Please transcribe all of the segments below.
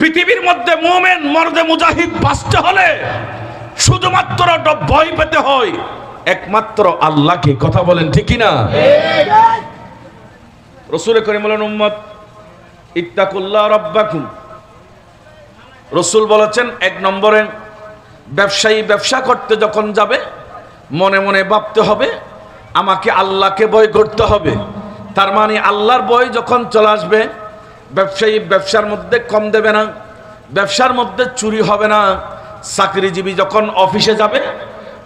পৃথিবীর মধ্যে মুমিন মর্দে মুজাহিদ বাঁচতে হলে শুধুমাত্র ভয় পেতে হয় একমাত্র আল্লাহকে। কথা বলেন ঠিক কি না? রাসূল করিম বলেন, উম্মত ইত্তাকুল্লাহ রাব্বাকুম। রাসূল বলেছেন, এক নম্বরে ব্যবসায়ী ব্যবসা করতে যখন যাবে মনে মনে ভাবতে হবে আমাকে আল্লাহকে ভয় করতে হবে। তার মানে আল্লাহর ভয় যখন চলে আসবে, ব্যবসায়ী ব্যবসার মধ্যে কম দেবে না, ব্যবসার মধ্যে চুরি হবে না। চাকরিজীবী যখন অফিসে যাবে,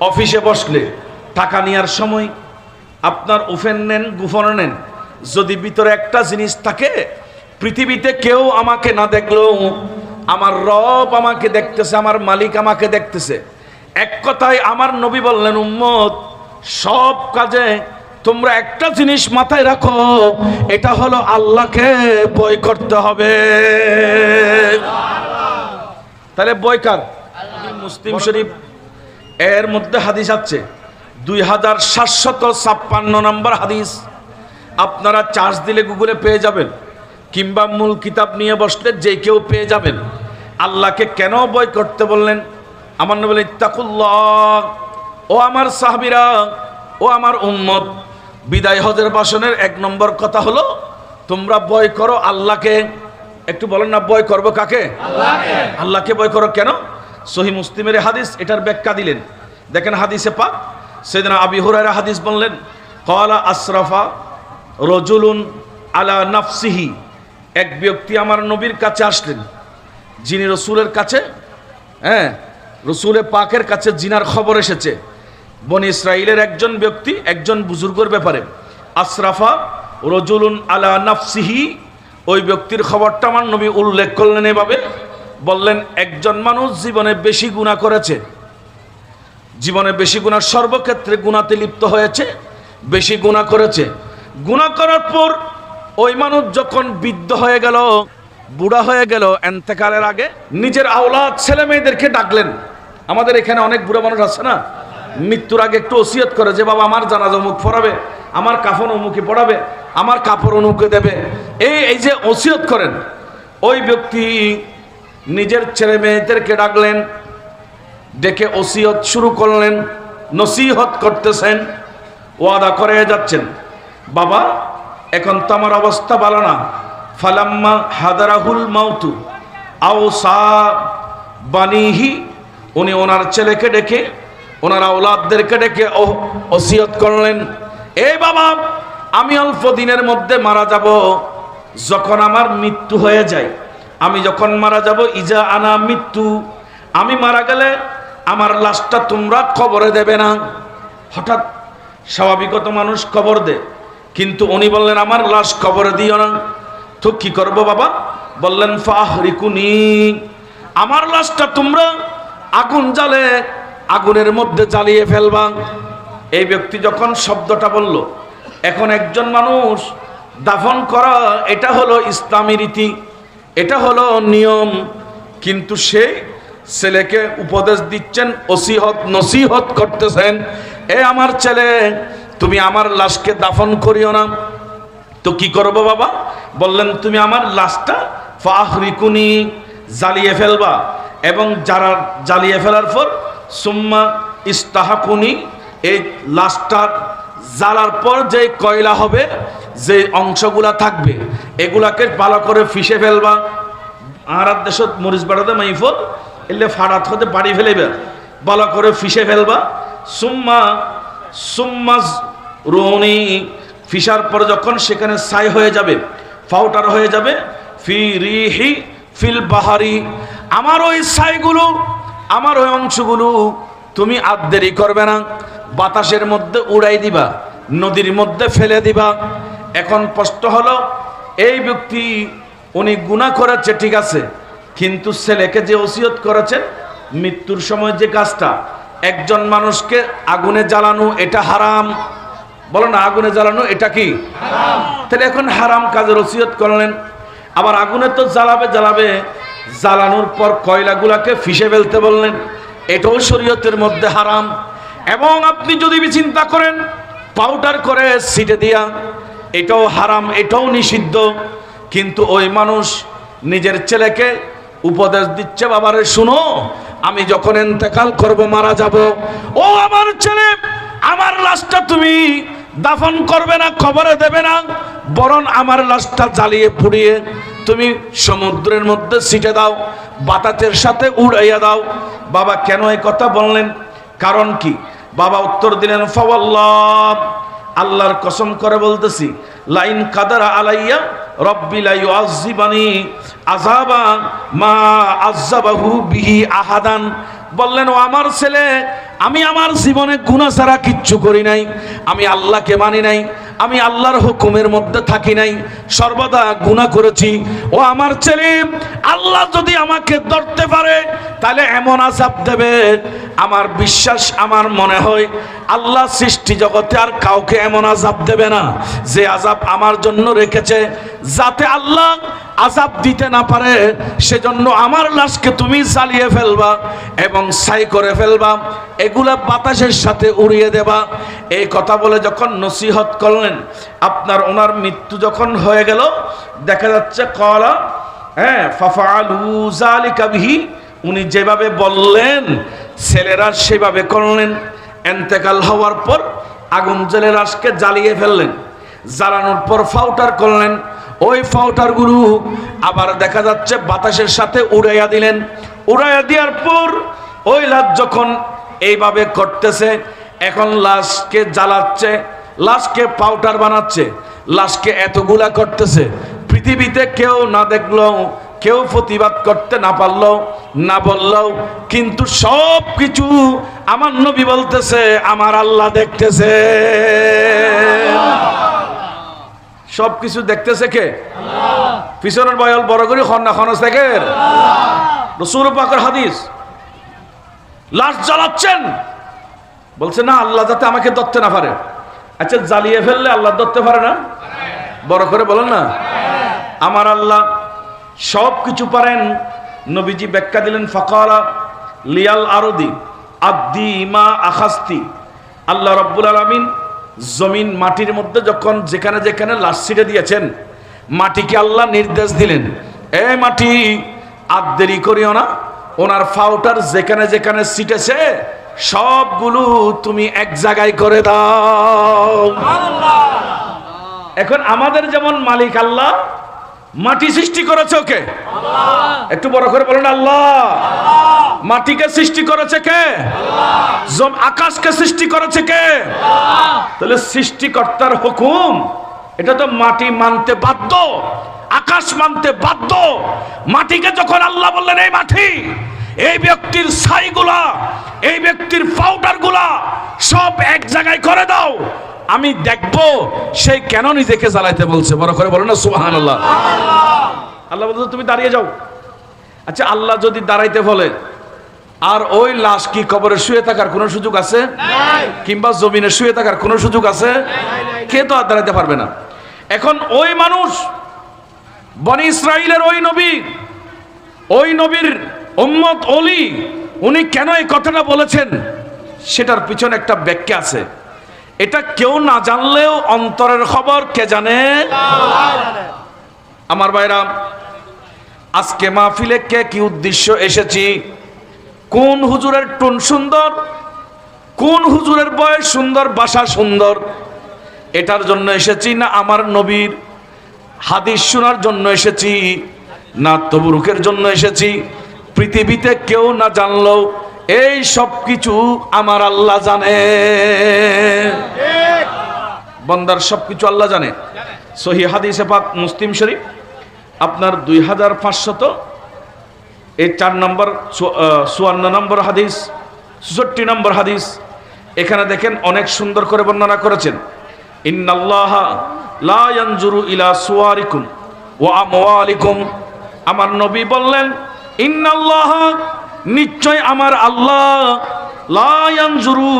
অফিসে বসলে টাকা নেওয়ার সময় আপনার ওপেন নেন গোপন নেন, যদি ভিতরে একটা জিনিস থাকে, পৃথিবীতে কেউ আমাকে না দেখলেও আমার রব আমাকে দেখতেছে, আমার মালিক আমাকে দেখতেছে। এক কথায় আমার নবী বললেন, উম্মত সব কাজে তোমরা একটা জিনিস মাথায় রাখো, এটা হলো আল্লাহকে ভয় করতে হবে। তাহলে ভয় কার? মুসলিম শরীফ এর মধ্যে হাদিস আছে 2756 নম্বর হাদিস। আপনারা চার্জ দিলে গুগলে পেয়ে যাবেন, কিংবা মূল কিতাব নিয়ে বসলে যে কেউ পেয়ে যাবেন। আল্লাহকে কেন ভয় করতে বললেন? আমার নবী বলেন, ইত্তাকুল্লাহ। ও আমার সাহাবীরা, ও আমার উম্মত, বিদায় হজের ভাষণের 1 নম্বর কথা হলো তোমরা ভয় করো আল্লাহকে। একটু বলেন না, ভয় করবো কাকে? আল্লাহকে। আল্লাহকে ভয় করো কেন? সহিহ মুসলিমের হাদিস এটার ব্যাখ্যা দিলেন। দেখেন হাদিসে পাক সাইয়েদনা আবু হুরায়রা হাদিস বললেন, ক্বালা আসরাফা রাজুলুন আলা নাফসিহি। এক ব্যক্তি আমার নবীর কাছে আসলেন, যিনি রসুলের কাছে, রসুলে পাকের কাছে জিনার খবর এসেছে। বনি ইসরাইলের একজন ব্যক্তি একজন বুজুর্গের ব্যাপারে। আসরাফা রাজুলুন আলা নাফসিহি, ওই ব্যক্তির খবরটা আমার নবী উল্লেখ করলেন এভাবে, বললেন একজন মানুষ জীবনে বেশি গুনাহ করেছে, জীবনে বেশি গুনাহ, সর্বক্ষেত্রে গুনাহতে লিপ্ত হয়েছে, বেশি গুনাহ করেছে। গুনাহ করার পর ওই মানুষ যখন বৃদ্ধ হয়ে গেল, বুড়া হয়ে গেল, এন্তেকালের আগে নিজের আওলাদ ছেলে মেয়েদেরকে ডাকলেন। আমাদের এখানে অনেক বুড়া মানুষ আছে না, মৃত্যুর আগে একটু ওসিয়ত করে যে বাবা আমার জানাজা অমুক পড়াবে, আমার কাফন অমুকে পড়াবে, আমার কাপড় অমুকে দেবে, এই যে ওসিয়ত করেন। ওই ব্যক্তি নিজের ছেলে মেয়েদেরকে ডাকলেন, ডেকে ওসিয়ত শুরু করলেন, নসিহত করতেছেন, ওয়াদা করে যাচ্ছেন, বাবা এখন তো আমার অবস্থা ভালো না। ফালাম্মা হাদারাহুল মাউতু আওসা বানিহি, উনি ওনার ছেলেকে ডেকে, ওনার আওলাদদেরকে ডেকে ওসিয়ত করলেন, এই বাবা আমি অল্প দিনের মধ্যে মারা যাব, যখন আমার মৃত্যু হয়ে যায়, আমি যখন মারা যাব, ইজা আনা মৃত্যু, আমি মারা গেলে আমার লাশটা তোমরা কবরে দেবে না। হঠাৎ স্বাভাবিকত মানুষ কবর দে, কিন্তু উনি বললেন আমার লাশ কবরে দিও না। তো কি করবো বাবা? বললেন ফাহরিকুনি, আমার লাশটা তোমরা আগুন জ্বালে আগুনের মধ্যে জ্বালিয়ে ফেলবা। এই ব্যক্তি যখন শব্দটা বলল, এখন একজন মানুষ দাফন করা এটা হলো ইসলামী রীতি, এটা হলো নিয়ম, কিন্তু সে ছেলেকে উপদেশ দিচ্ছেন, নসিহত করতেছেন, এ আমার ছেলে তুমি আমার লাশকে দাফন করিও না। তো কি করবো বাবা? বললেন তুমি আমার লাশটা ফাহরিকুনি, জ্বালিয়ে ফেলবা, এবং যারা জ্বালিয়ে ফেলার পর সুম্মা ইস্তাহাকুনি, এই লাশটার জ্বালার পর যে কয়লা হবে, যে অংশগুলা থাকবে, এগুলাকে ভালো করে ফিসে ফেলবা। আর দেশত মরিচ বাড়াতে মাইফল এলে ফাড়াত হতে বাড়ি ফেলেবে, ভালো করে ফিসে ফেলবা। সুম্মা রুনি, ফিসার পর যখন সেখানে ছাই হয়ে যাবে, পাউডার হয়ে যাবে, ফি রিহি ফিল বাহারি, আমার ওই ছাইগুলো, আমার ওই অংশগুলো তুমি আর দেরি করবে না, বাতাসের মধ্যে উড়াই দিবা, নদীর মধ্যে ফেলে দিবা। এখন প্রশ্ন হলো, এই ব্যক্তি উনি গুনাহ করেছে ঠিক আছে, কিন্তু ছেলেকে যে ওসিয়ত করেছেন, মৃত্যুর সময় যে কাজটা, একজন মানুষকে আগুনে জ্বালানো এটা হারাম, বলো না, আগুনে জ্বালানো এটা কি হারাম। তাহলে এখন হারাম কাজের ওসিয়ত করলেন, আবার আগুনে তো জ্বালাবে, জ্বালানোর পর কয়লাগুলাকে ফিসে ফেলতে বললেন, এটাও শরীয়তের মধ্যে হারাম। এবং আপনি যদি চিন্তা করেন পাউডার করে ছিটে দিয়া, এটাও হারাম, এটাও নিষিদ্ধ। কিন্তু ওই মানুষ নিজের ছেলেকে উপদেশ দিচ্ছে, বাবারে শুনো, আমি যখন ইন্তেকাল করব, মারা যাব, ও আমার ছেলে, আমার লাশটা তুমি দাফন করবে না, কবরে দেবে না, বরং আমার লাশটা জ্বালিয়ে পুড়িয়ে তুমি সমুদ্রের মধ্যে ছিটে দাও, বাতাসের সাথে উড়াইয়া দাও। বাবা কেন এই কথা বললেন, কারণ কি? বাবা উত্তর দিলেন, ফাওয়াল্লাহ, আল্লাহর কসম করে বলতেছি, লাইন কাদারা আলাইয়া রব্বি লা ইউআযিবানি আযাবা মা আযাবাহু বিহি আহাদান। বললেন, ও আমার ছেলে, আমি আমার জীবনে গুনাহ ছাড়া কিচ্ছু করি নাই, আমি আল্লাহকে মানি নাই, আমি আল্লাহর হুকুমের মধ্যে থাকি নাই, সর্বদা গুনাহ করেছি। ও আমার ছেলে, আল্লাহ যদি আমাকে ধরতে পারে তাহলে এমন আযাব দেবে, আমার বিশ্বাস, আমার মনে হয় আল্লাহ সৃষ্টি জগতে আর কাউকে এমন আযাব দেবে না যে আযাব আমার জন্য রেখেছে, যাতে আল্লাহ আযাব দিতে না পারে। সেজন্য আমার লাশকে তুমি জ্বালিয়ে ফেলবা এবং ছাই করে ফেলবা, এগুলা বাতাসের সাথে উড়িয়ে দেবা। এই কথা বলে যখন নসিহত করলেন, আপনার ওনার মৃত্যু যখন হয়ে গেল, দেখা যাচ্ছে কলা, ফাফআলু যালিকা বিহি, উনি যেভাবে বললেন ছেলেরা সেভাবে করলেন। ইন্তেকাল হওয়ার পর আগুন জ্বেলে লাশকে জ্বালিয়ে ফেললেন, জ্বালানোর পর ফাউটার করলেন, ওই ফাউটারগুলো আবার দেখা যাচ্ছে বাতাসের সাথে উড়াইয়া দিলেন। উড়াইয়া দেওয়ার পর ওই লাশ যখন এইভাবে করতেছে, এখন লাশকে জ্বালাচ্ছে, লাশকে পাউডার বানাচ্ছে, লাশকে এতগুলা করতেছে, পৃথিবীতে কেউ না দেখলেও, কেউ প্রতিবাদ করতে না পারলেও, না বললেও, কিন্তু সব কিছু আমার নবী বলতেছে আমার আল্লাহ দেখতেছে। সব কিছু দেখতেছে কে? পিছনের বয়ল বড় করে খন্না খনস থেকে রাসূল পাকের হাদিস। লাশ জ্বালাচ্ছেন, বলছে না, আল্লাহ যাতে আমাকে ধরতে না পারে। আচ্ছা, জ্বালিয়ে ফেললে আল্লাহ ধরতে পারে না? বড় করে বলেন না। আমার আল্লাহ সব কিছু পারেন। নবীজি ব্যাখ্যা দিলেন, ফাকালা লিয়াল আরদি আদ্দি মা আখাস্তি। আল্লাহ রাব্বুল আলামিন জমিন মাটির মধ্যে যখন যেখানে যেখানে লাশ ছিটে দিয়েছেন, মাটিকে আল্লাহ নির্দেশ দিলেন, এ মাটি, আর দেরি করিও না, ওনার ফাউটার যেখানে যেখানে ছিটেছে সবগুলো তুমি এক জায়গায় করে দাও। এখন আমাদের যেমন মালিক আল্লাহ, মাটি সৃষ্টি করেছে ওকে, একটু বড় করে বলেন আল্লাহ। মাটিকে সৃষ্টি করেছে কে? আকাশকে সৃষ্টি করেছে কে? তাহলে সৃষ্টিকর্তার হুকুম, এটা তো মাটি মানতে বাধ্য, আকাশ মানতে বাধ্য। মাটিকে যখন আল্লাহ বললেন, এই মাটি, এই ব্যক্তির ছাইগুলা, এই ব্যক্তির পাউডারগুলা সব এক জায়গায় করে দাও, আমি দেখব সেই কেন নিজেকে জ্বালাইতে বলছে। বড় করে বলো না সুবহানাল্লাহ। আল্লাহ বলছে তুমি দাঁড়িয়ে যাও। আচ্ছা, আল্লাহ যদি দাঁড়াইতে বলে, আর ওই লাশ কি কবরে শুয়ে থাকার কোনো সুযোগ আছে? কিংবা জমিনে শুয়ে থাকার কোনো সুযোগ আছে? কে তো আর দাঁড়াইতে পারবে না। এখন ওই মানুষ, বনি ইসরাইলের ওই নবীর উম্মত ওলি, উনি কেন এই কথাটা বলেছেন সেটার পিছনে একটা ব্যাখ্যা আছে। এটা কেউ না জানলেও অন্তরের খবর কে জানে? আমার ভাইরা, আজকে মাহফিলে কে কি উদ্দেশ্য এসেছি, কোন হুজুরের টুন সুন্দর, কোন হুজুরের বয়স সুন্দর, ভাষা সুন্দর, এটার জন্য এসেছি, না আমার নবীর হাদিস শোনার জন্য এসেছি, না তবরুকের জন্য এসেছি? পৃথিবীতে কেউ না জানলেও এই সব কিছু আমার আল্লাহ জানে। বান্দার সব কিছু আল্লাহ জানে। সহিহ হাদিসে পাক মুসলিম শরীফ আপনার 2564 নম্বর 54 নম্বর হাদিস, 66 নম্বর হাদিস। এখানে দেখেন অনেক সুন্দর করে বর্ণনা করেছেন, ইন্নাল্লাহা লা ইয়ানজুরু ইলা সুওয়ারিকুম ওয়া আমওয়ালিকুম। আমার নবী বললেন, ইন্নাল্লাহা, নিশ্চয় আমার আল্লাহ, লা ইয়ানজুরু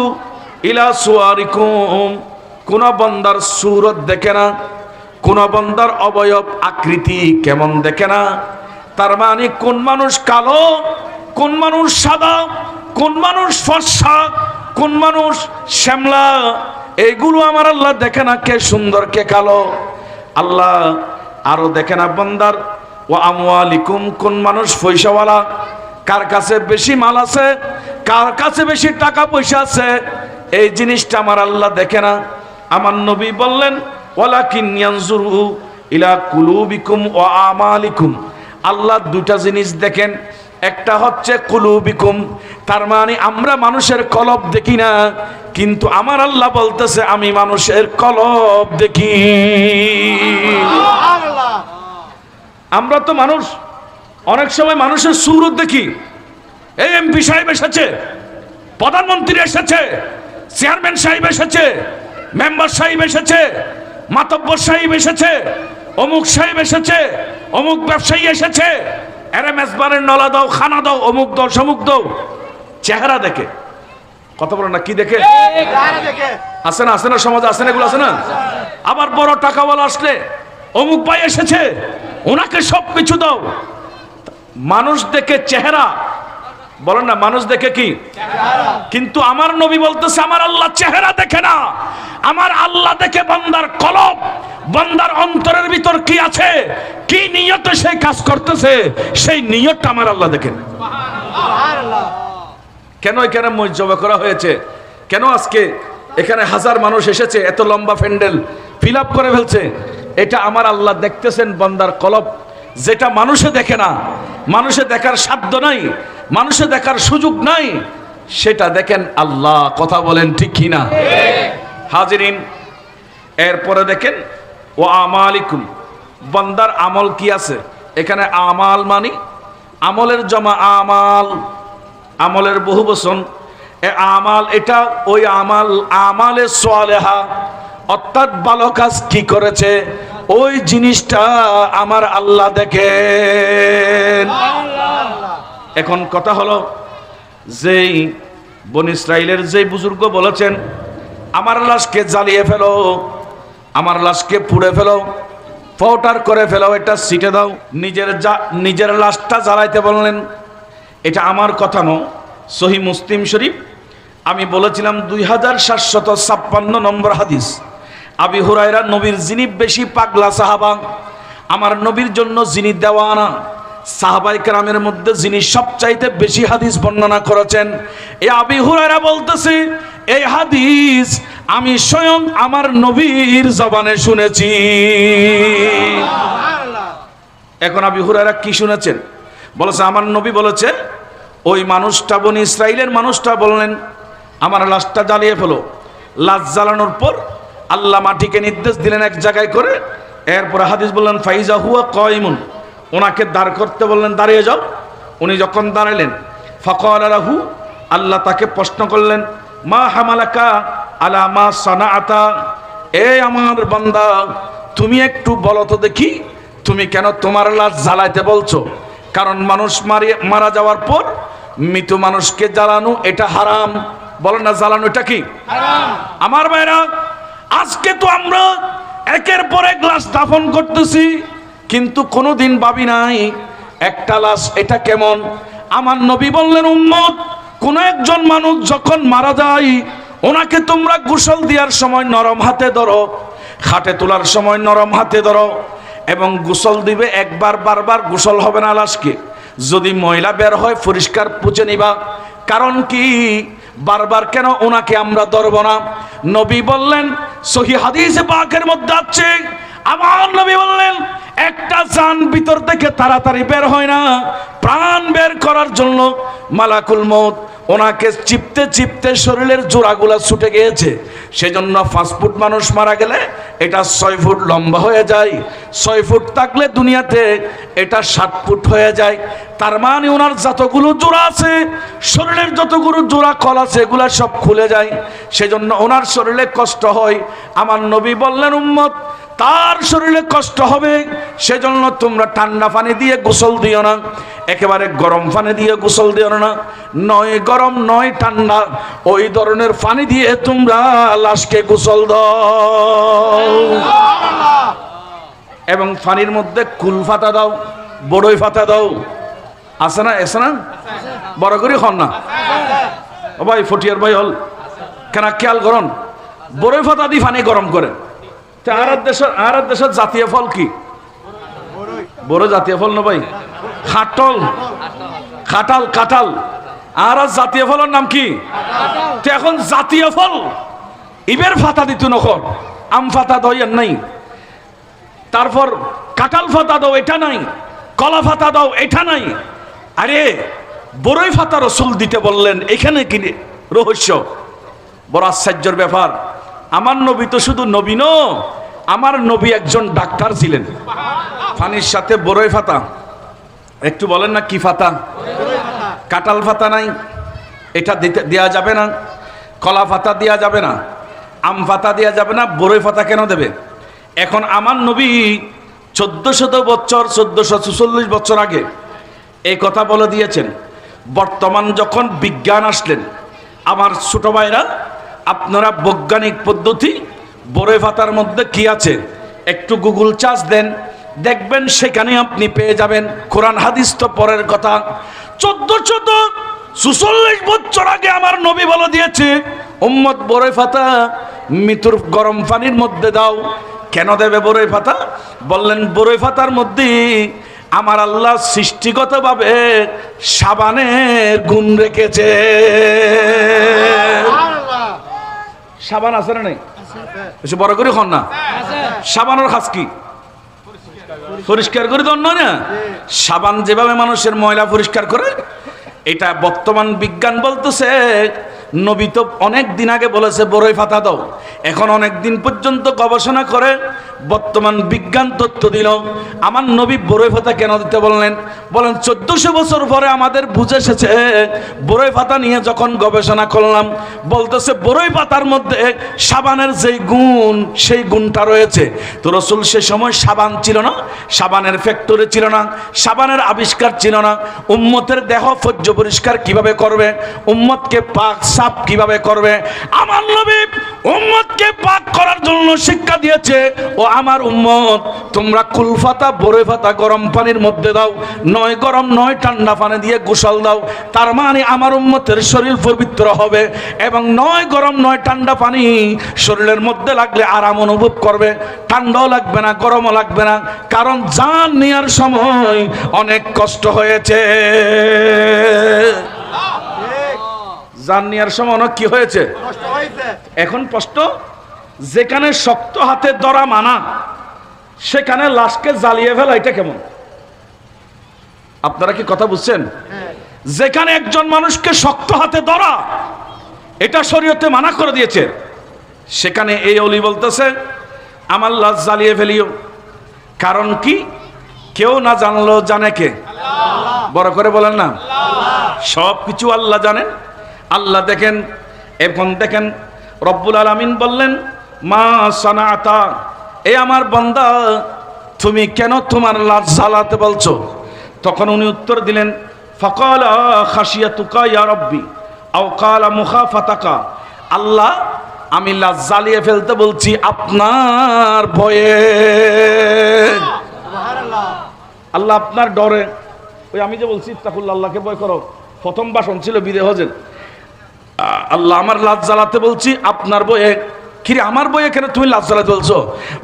ইলা সুওয়ারিকুম, কোন বান্দার সূরত দেখে না, কোন বান্দার অবয়ব আকৃতি কেমন দেখে না। তার মানে কোন মানুষ কালো, কোন মানুষ সাদা, কোন মানুষ ফর্সা, কোন মানুষ শ্যামলা, এইগুলো আমার আল্লাহ দেখে না, কে সুন্দর কে কালো। আল্লাহ আরো দেখে না বান্দার ওয়া আমওয়ালিকুম, কোন মানুষ পয়সাওয়ালা, কার কাছে বেশি মাল আছে, কার কাছে বেশি টাকা পয়সা আছে, এই জিনিসটা আমার আল্লাহ দেখে না। আমার নবী বললেন ওয়ালাকিন ইয়ানজুরু ইলা কুলুবিকুম ওয়া আমালিকুম, আল্লাহ দুটা জিনিস দেখেন, একটা হচ্ছে কুলুবিকুম, তার মানে আমরা মানুষের কলব দেখি না, কিন্তু আমার আল্লাহ বলতেছে আমি মানুষের কলব দেখি। আমরা তো মানুষ, অনেক সময় মানুষের সুরত দেখি। এই এমপি সাহেব এসেছে, প্রধানমন্ত্রী এসেছে, চেয়ারম্যান সাহেব এসেছে, মেম্বার সাহেব এসেছে, মাতব্বর সাহেব এসেছে, অমুক সাহেব এসেছে, অমুক ব্যবসায়ী এসেছে, এরে মেজবানের নলা দাও, খানা দাও, অমুক দাও, সমুক দাও, চেহারা দেখে। কথা বলো না, কি দেখে? আছে না, আছে না, সমাজে আছে না, এগুলো আছে না। আবার বড় টাকাওয়ালা আসলে অমুক ভাই এসেছে, ওনাকে সব কিছু দাও। মানুষ দেখে চেহারা, বলেন না, মানুষ দেখে কি? কিন্তু আমার নবী বলতেছে আমার আল্লাহ চেহারা দেখে না, আমার আল্লাহ দেখে বান্দার কলব, বান্দার অন্তরের ভিতর কি আছে, কি নিয়তে সে কাজ করতেছে, সেই নিয়তটা আমার আল্লাহ দেখেন। কেন এখানে মসজিদ করা হয়েছে? কেন আজকে এখানে হাজার মানুষ এসেছে, এত লম্বা প্যান্ডেল ফিল আপ করে ফেলছে? এটা আমার আল্লাহ দেখতেছেন বান্দার কলব, যেটা মানুষে দেখে না, মানুষে দেখার সাধ্য নাই, মানুষে দেখার সুযোগ নাই, সেটা দেখেন আল্লাহ। কথা বলেন ঠিক কিনা? হাজিরিন, এরপরে দেখেন ও আমালিকুম, বান্দার আমল কি আছে। এখানে আমাল মানি আমলের জমা, আমাল, আমলের বহু বচন। আমাল এটা ওই আমাল, আমালে সালেহা, অর্থাৎ ভালো কাজ কি করেছে ওই জিনিসটা আমার আল্লাহ দেখেন। এখন কথা হলো, যেই বনি ইসরাইলের যেই বুজুর্গ বলেছেন আমার লাশকে জ্বালিয়ে ফেলো, আমার লাশকে পুড়ে ফেলো, পাউডার করে ফেলো, এটা ছিটে দাও, নিজের লাশটা জ্বালাইতে বললেন। এটা আমার কথা নয়, সহিহ মুসলিম শরীফ আমি বলেছিলাম 2756 নম্বর হাদিস। আবি হুরায়রা, নবীর যিনি বেশি পাগলা সাহাবা, আমার নবীর জন্য যিনি দেওয়ানা, সাহাবায়ে কেরামের মধ্যে যিনি সবচাইতে বেশি হাদিস বর্ণনা করেছেন, এই আবি হুরায়রা বলতেছে এই হাদিস আমি স্বয়ং আমার নবীর জবানে শুনেছি। এখন আবি হুরায়রা কি শুনেছেন? বলেছে আমার নবী বলেছে, ওই মানুষটা, বনি ইসরাইলের মানুষটা বললেন আমার লাশটা জ্বালিয়ে ফেলো। লাশ জ্বালানোর পর আল্লাহ মাটিকে নির্দেশ দিলেন এক জায়গায় করে, এরপরে হাদিস বললেন ফাইজা হুয়া কায়িমুন, ওনাকে দাঁড় করতে বললেন, দাঁড়িয়ে যাও। উনি যখন দাঁড়ালেন ফাকালা লাহু, আল্লাহ তাকে প্রশ্ন করলেন মা হামালাকা আলা মা সানাআতা, এ আমার বান্দা তুমি একটু বলো তো দেখি, তুমি কেন তোমার লাশ জ্বালাইতে বলছো? কারণ মানুষ মারা যাওয়ার পর মৃত মানুষকে জ্বালানো এটা হারাম। বলেন না, জ্বালানো এটা কি হারাম? আমার ভাইরা, আজকে তো আমরা একের পর এক লাশ দাফন করতেছি, কিন্তু কোনোদিন ভাবি নাই একটা লাশ এটা কেমন। আমার নবী বললেন উম্মত, কোন একজন মানুষ যখন মারা যায় ওনাকে তোমরা গোসল দেওয়ার সময় নরম হাতে ধরো, খাটে তোলার সময় নরম হাতে ধরো, এবং গোসল দিবে একবার, বারবার গোসল হবে না লাশকে। যদি ময়লা বের হয় পরিষ্কার পুছে নিবা। কারণ কি, বারবার কেন ওনাকে আমরা ধরব না? নবী বললেন, সহিহ হাদিসে পাকের মধ্যে আছে, আমার নবী বললেন একটা জান ভিতর থেকে তাড়াতাড়ি বের হয় না, প্রাণ বের করার জন্য মালাকুল মউত ওনাকে চিপতে চিপতে শরীরের জোড়াগুলা ছুটে গিয়েছে। সেজন্য 5 ফুট মানুষ মারা গেলে এটা 6 ফুট লম্বা হয়ে যায়, 6 ফুট থাকলে দুনিয়াতে এটা 7 ফুট হয়ে যায়। তার মানে ওনার যতগুলো জোড়া আছে, শরীরের যতগুলো জোড়া কল আছে, এগুলা সব খুলে যায়। সেজন্য ওনার শরীরে কষ্ট হয়। আমার নবী বললেন উম্মত, তার শরীরে কষ্ট হবে, সেজন্য তোমরা ঠান্ডা পানি দিয়ে গোসল দিও না, একেবারে গরম পানি দিয়ে গোসল দিও না, নয় গরম নয় ঠান্ডা, ওই ধরনের পানি দিয়ে তোমরা লাশকে গোসল দাও। এবং পানির মধ্যে কুল ফাতা দাও, বড়ই ফাতা দাও। আছে না? এসে না? বড় করে হন না ও ভাই, ফটিয়ার ভাই হল কেন খেয়াল করুন, বড়ই ফাতা দিয়ে পানি গরম করে। আর দেশের জাতীয় ফল কি? বড় জাতীয় ফল না ভাই? খাটল, খাটাল, কাঁঠাল। আর জাতীয় ফলের নাম কি? তো এখন জাতীয় ফল ইবের ফাতা দিত নকর, আম ফাতা দাও আর নাই, তারপর কাঁঠাল ফাতা দাও এটা নাই, কলা ফাতা দাও এটা নাই। আরে বড়ই ফাতা রসুল দিতে বললেন, এখানে কি রহস্য? বড় আশ্চর্যের ব্যাপার। আমার নবী তো শুধু নবী ন, আমার নবী একজন ডাক্তার ছিলেন। পানির সাথে বড়ই ফাতা, একটু বলেন না কি ফাতা? কাঁঠাল ফাতা নাই, এটা দিতে দেওয়া যাবে না। কলা ফাতা দেওয়া যাবে না, আম ফাতা দেওয়া যাবে না, বড়ই ফাতা কেন দেবে? এখন আমার নবী 1400 বছর, 1444 বছর আগে এই কথা বলে দিয়েছেন। বর্তমান যখন বিজ্ঞান আসলেন, আমার ছোট ভাইরা, আপনারা বৈজ্ঞানিক পদ্ধতি বড়ই পাতার মধ্যে কি আছে একটু গুগল সার্চ দেন, দেখবেন সেখানে আপনি পেয়ে যাবেন। কোরআন হাদিস তো পরের কথা। 1444 বছর আগে আমার নবী বলে দিয়েছে, উম্মত বড়ই পাতা মৃত্যুর গরম পানির মধ্যে দাও। কেন দেবে বড়ই পাতা? বললেন বড়ই পাতার মধ্যে আমার আল্লাহ সৃষ্টিগতভাবে সাবানের গুণ রেখেছে। সাবান আছে না নাই? বেশি বড় করে খন না। সাবানের কাজ কি? পরিষ্কার করে দেন না। সাবান যেভাবে মানুষের ময়লা পরিষ্কার করে, এটা বর্তমান বিজ্ঞান বলতেছে। নবী তো অনেক দিন আগে বলেছে বড়ই পাতা দাও। এখন অনেক দিন পর্যন্ত গবেষণা করে বর্তমান বিজ্ঞান তথ্য দিল, আমার নবী বড়ই পাতা কেন দিতে বললেন? বলেন 1400 বছর পরে আমাদের বুঝে এসেছে। বড়ই পাতা নিয়ে যখন গবেষণা করলাম, বলতেছে বড়ই পাতার মধ্যে সাবানের যেই গুণ, সেই গুণটা রয়েছে। তো রসুল সে সময় সাবান ছিল না, সাবানের ফ্যাক্টরি ছিল না, সাবানের আবিষ্কার ছিল না। উম্মতের দেহ ফজ্জ পরিষ্কার কিভাবে করবে, উম্মতকে পাক সাফ কিভাবে করবে, আমার নবী উম্মতকে পাক করার জন্য শিক্ষা দিয়েছে। ও আমার উম্মত, তোমরা কুলফাতা বড়ই পাতা গরম পানির মধ্যে দাও, নয় গরম নয় ঠান্ডা পানি দিয়ে গোসল দাও। তার মানে আমার উম্মতের শরীর পবিত্র হবে, এবং নয় গরম নয় ঠান্ডা পানি শরীরের মধ্যে লাগলে আরাম অনুভব করবে, ঠান্ডাও লাগবে না, গরমও লাগবে না। কারণ জান নেওয়ার সময় অনেক কষ্ট হয়েছে। জান নেওয়ার সময় অনেক কি হয়েছে? এখন কষ্ট। যেখানে শক্ত হাতে ধরা মানা, সেখানে লাশকে জ্বালিয়ে ফেলা, এটা কেমন? আপনারা কি কথা বুঝছেন? যেখানে একজন মানুষকে শক্ত হাতে ধরা, এটা শরীয়তে মানা করে দিয়েছে, সেখানে এই অলি বলতেছে আমার লাশ জ্বালিয়ে ফেলিও। কারণ কি? কেউ না জানলো জানে কে? বড় করে বলেন না। সব কিছু আল্লাহ জানেন। আল্লাহ দেখেন। এখন দেখেন রব্বুল আলামিন বললেন মা সানাতা, এ আমার বান্দা তুমি কেন তোমার লাশ জ্বালাতে বলছো? তখন উনি উত্তর দিলেন ফাকালা খাশিয়াতুকা ইয়া রাব্বি আও কালা মুখাফাতাকা, আল্লাহ আমি লাশ জ্বালিয়ে ফেলতে বলছি আপনার ভয়ে। আল্লাহ আপনার ডরে। ওই আমি যে বলছি ইত্তাকুল্লাহ, আল্লাহকে ভয় করো, প্রথম ভাষণ ছিল বিদে হজের। আল্লাহ আমার লাশ জ্বালাতে বলছি আপনার বয়ে। কিরে আমার বয়ে কেন তুমি লাশ জ্বালাতে বলছো?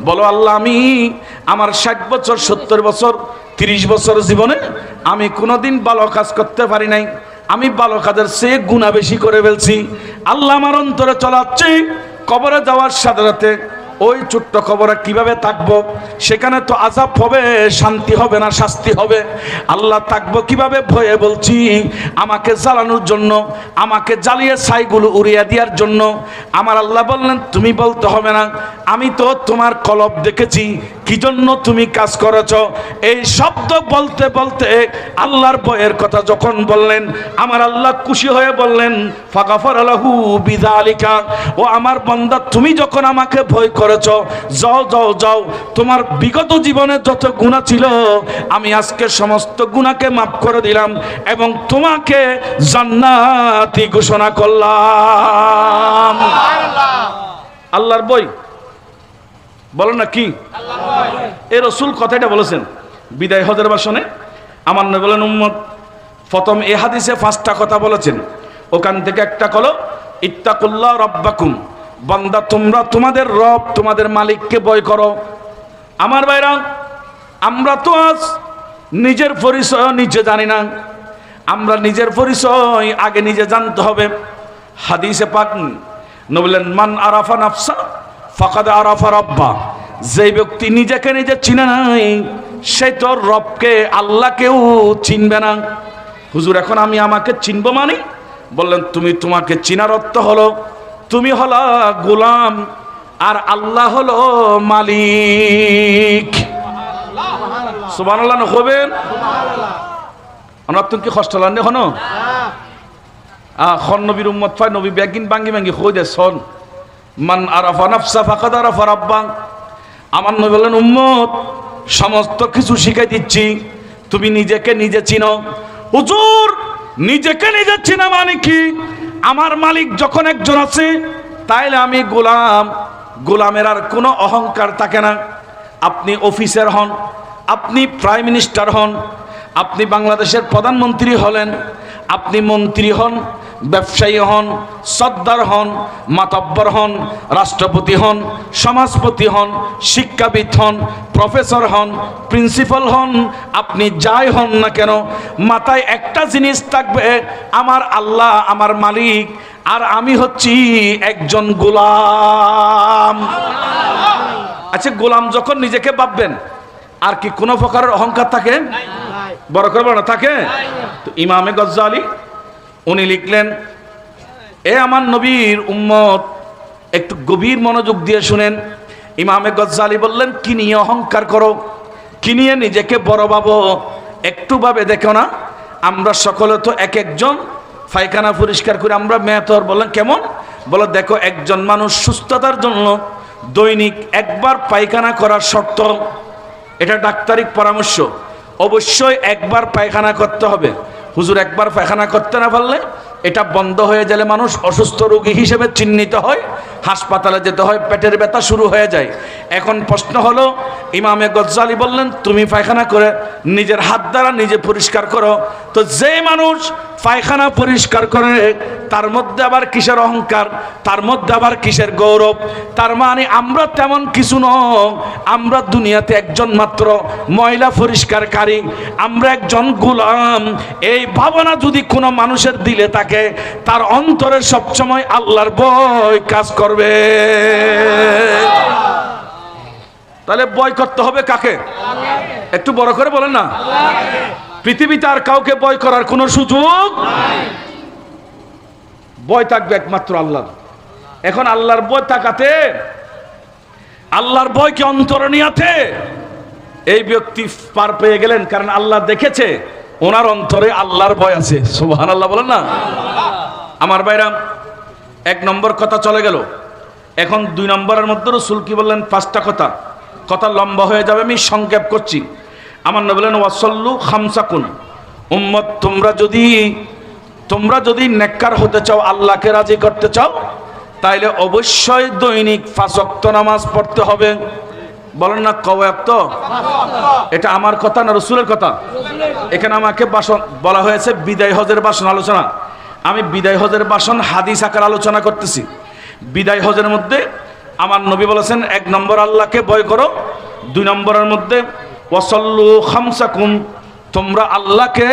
বলো আল্লাহ আমি আমার 60 বছর 70 বছর 30 বছর জীবনে আমি কোনোদিন ভালো কাজ করতে পারি নাই, আমি ভালো কাজের চেয়ে গুনাহ বেশি করে ফেলছি। আল্লাহ আমার অন্তরে চলাচ্ছে কবরে যাওয়ার সাথে সাথে ওই ছোট্ট কবরে কিভাবে থাকবো? সেখানে তো আযাব হবে, শান্তি হবে না, শাস্তি হবে। আল্লাহ থাকবো কিভাবে? ভয়ে বলছি আমাকে জ্বালানোর জন্য, আমাকে জ্বালিয়ে ছাইগুলো উড়িয়ে দেওয়ার জন্য। আমার আল্লাহ বললেন তুমি বলতে হবে না, আমি তো তোমার কলব দেখেছি, কি জন্য তুমি কাজ করেছ। এই শব্দ বলতে বলতে আল্লাহর ভয়ের কথা যখন বললেন, আমার আল্লাহ খুশি হয়ে বললেন ফাগাফারা লাহু বিযালিকা, ও আমার বান্দা তুমি যখন আমাকে ভয় করেছ, যাও যাও যাও, তোমার বিগত জীবনে যত গুনাহ ছিল আমি আজকে সমস্ত গুনাহকে মাফ করে দিলাম এবং তোমাকে জান্নাতি ঘোষণা করলাম। আল্লাহর বই বলো না কি? এই রসুল কথাটা বলেছেন বিদায় হজের ভাষণে। আমার নবী বলেন উম্মত, প্রথম এই হাদিসে 5টা কথা বলেছেন, ওখান থেকে একটা হলো ইত্তাকুল্লাহ রাব্বাকুম, বান্দা তোমরা তোমাদের রব তোমাদের মালিককে ভয় করো। আমার ভাইরা, আমরা তো আজ নিজের পরিচয় নিজে জানি না। আমরা নিজের পরিচয় আগে নিজে জানতে হবে। হাদিসে পাক নবী বলেন, মান আরাফা নাফসা ফাকাদ আরাফা রাব্বা। যে ব্যক্তি নিজেকে নিজে চিনে নাই, সে তো রবকে, আল্লাহকেও চিনবে না। হুজুর, এখন আমি আমাকে চিনবো মানে? বললেন, তুমি তোমাকে চিনার অর্থ হলো তুমি হলা গোলাম আর আল্লাহ হলো মালিক। সুবহানাল্লাহ হবেন? আমরা তুমি কি কষ্ট লান এখনো খন নবীর উম্মত পায় নবী ব্যাগিন বাঙ্গি বাঙ্গি হই দে সন মান আরাফা নাফসা ফাকাদ আরাফা রাব্বা। আমার নবী বললেন, উম্মত সমস্ত কিছু শিখাই দিচ্ছি, তুমি নিজেকে নিজে চিনো। হুজুর, নিজেকে নিজে চিনা মানে কি? আমার মালিক যখন একজন আছে তাইলে আমি গোলাম। গোলামের আর কোনো অহংকার থাকে না। আপনি অফিসার হন, আপনি প্রাইম মিনিস্টার হন, আপনি বাংলাদেশের প্রধানমন্ত্রী হলেন, আপনি মন্ত্রী হন, ব্যবসায়ী হন, সর্দার হন, মাতব্বর হন, রাষ্ট্রপতি হন, সমাজপতি হন, শিক্ষাবিদ হন, প্রফেসর হন, প্রিন্সিপাল হন, আপনি যাই হন না কেন, মাথায় একটা জিনিস থাকবে, আমার আল্লাহ আমার মালিক, আর আমি হচ্ছি একজন গোলাম। আচ্ছা, গোলাম যখন নিজেকে ভাববেন, আর কি কোনো প্রকারের অহংকার থাকে? বড় করে বড় থাকে? তো ইমামে গজ্জালি উনি লিখলেন, এ আমার নবীর উম্মত, একটু গভীর মনোযোগ দিয়ে শুনেন। ইমামে গজ্জালি বললেন, কি নিয়ে অহংকার করো, কি নিয়ে নিজেকে বড় ভাবো? একটু ভাবে দেখো না, আমরা সকলে তো এক একজন পায়খানা পরিষ্কার করে আমরা মেহতর। বললেন কেমন? বলো, দেখো, একজন মানুষ সুস্থতার জন্য দৈনিক একবার পায়খানা করার শর্ত, এটা ডাক্তারিক পরামর্শ, অবশ্যই একবার পায়খানা করতে হবে। হুজুর, একবার পায়খানা করতে না পারলে এটা বন্ধ হয়ে গেলে মানুষ অসুস্থ রোগী হিসেবে চিহ্নিত হয়, হাসপাতালে যেতে হয়, পেটের ব্যথা শুরু হয়ে যায়। এখন প্রশ্ন হলো, ইমামে গজ্জালি বললেন, তুমি পায়খানা করে নিজের হাত দ্বারা নিজে পরিষ্কার করো। তো যে মানুষ পায়খানা পরিষ্কার করে, তার মধ্যে আবার কিসের অহংকার, তার মধ্যে আবার কিসের গৌরব? তার মানে আমরা তেমন কিছু নয়, আমরা দুনিয়াতে একজন মাত্র ময়লা পরিষ্কারকারী, আমরা একজন গোলাম। এই ভাবনা যদি কোনো মানুষের দিলে থাকে, তার অন্তরে সবসময় আল্লাহর ভয় কাজ করবে। তাহলে ভয় করতে হবে কাকে? একটু বড় করে বলেন না। পৃথিবীতে আর কাউকে ভয় করার কোনো সুযোগ নাই। ভয় থাকবে একমাত্র আল্লাহর। এখন আল্লাহর ভয় থাকাতে, আল্লাহর ভয়কে অন্তরে নিয়াতে এই ব্যক্তি পার পেয়ে গেলেন, কারণ আল্লাহ দেখেছে ওনার অন্তরে আল্লাহর ভয় আছে। সুবহানাল্লাহ বলেন না। আমার ভাইরা, এক নম্বর কথা চলে গেল। এখন দুই নম্বরের মধ্যে রাসূল কি বললেন? পাঁচটা কথা, কথা লম্বা হয়ে যাবে, আমি সংক্ষেপ করছি। আমার নবী বলেন, ওয়াসাল্লু খামসাকুন। উম্মত, তোমরা যদি নেককার হতে চাও, আল্লাহকে রাজি করতে চাও, তাইলে অবশ্যই দৈনিক 5 ওয়াক্ত নামাজ পড়তে হবে। বলেন না, কয় ওয়াক্ত? এটা আমার কথা না রাসূলের কথা? এখানে আমাকে ভাষণ বলা হয়েছে বিদায় হজের ভাষণ আলোচনা। আমি বিদায় হজের ভাষণ হাদিস আকার আলোচনা করতেছি। বিদায় হজের মধ্যে আমার নবী বলেছেন, 1 নম্বর আল্লাহকে ভয় করো, 2 নম্বরের মধ্যে ওয়াসাল্লু খামসাকুম, তোমরা আল্লাহকে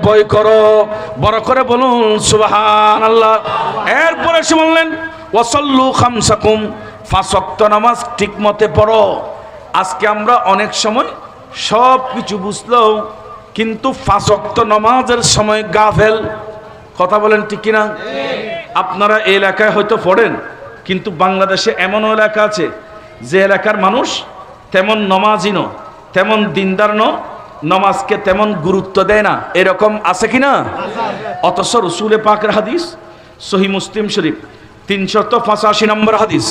ভয় করো। বড় করে বলুন সুবহানাল্লাহ। এরপরে সে বললেন, ওয়াসাল্লু খামসাকুম, 5 ওয়াক্ত নামাজ ঠিক মতে পড়ো। আজকে আমরা অনেক সময় সব কিছু বুঝলেও কিন্তু 5 ওয়াক্ত নামাজের সময় গাফেল। কথা বলেন ঠিক কিনা? আপনারা এই এলাকায় হয়তো পড়েন, কিন্তু বাংলাদেশে এমন এলাকা আছে যে এলাকার মানুষ তেমন নমাজি ন, তেমন দিনদার ন, নমাজকে তেমন গুরুত্ব দেয় না। এরকম আছে কিনা? অথচ রসুলে পাকের হাদিস সহিহ মুসলিম শরীফ 385 নম্বর হাদিস,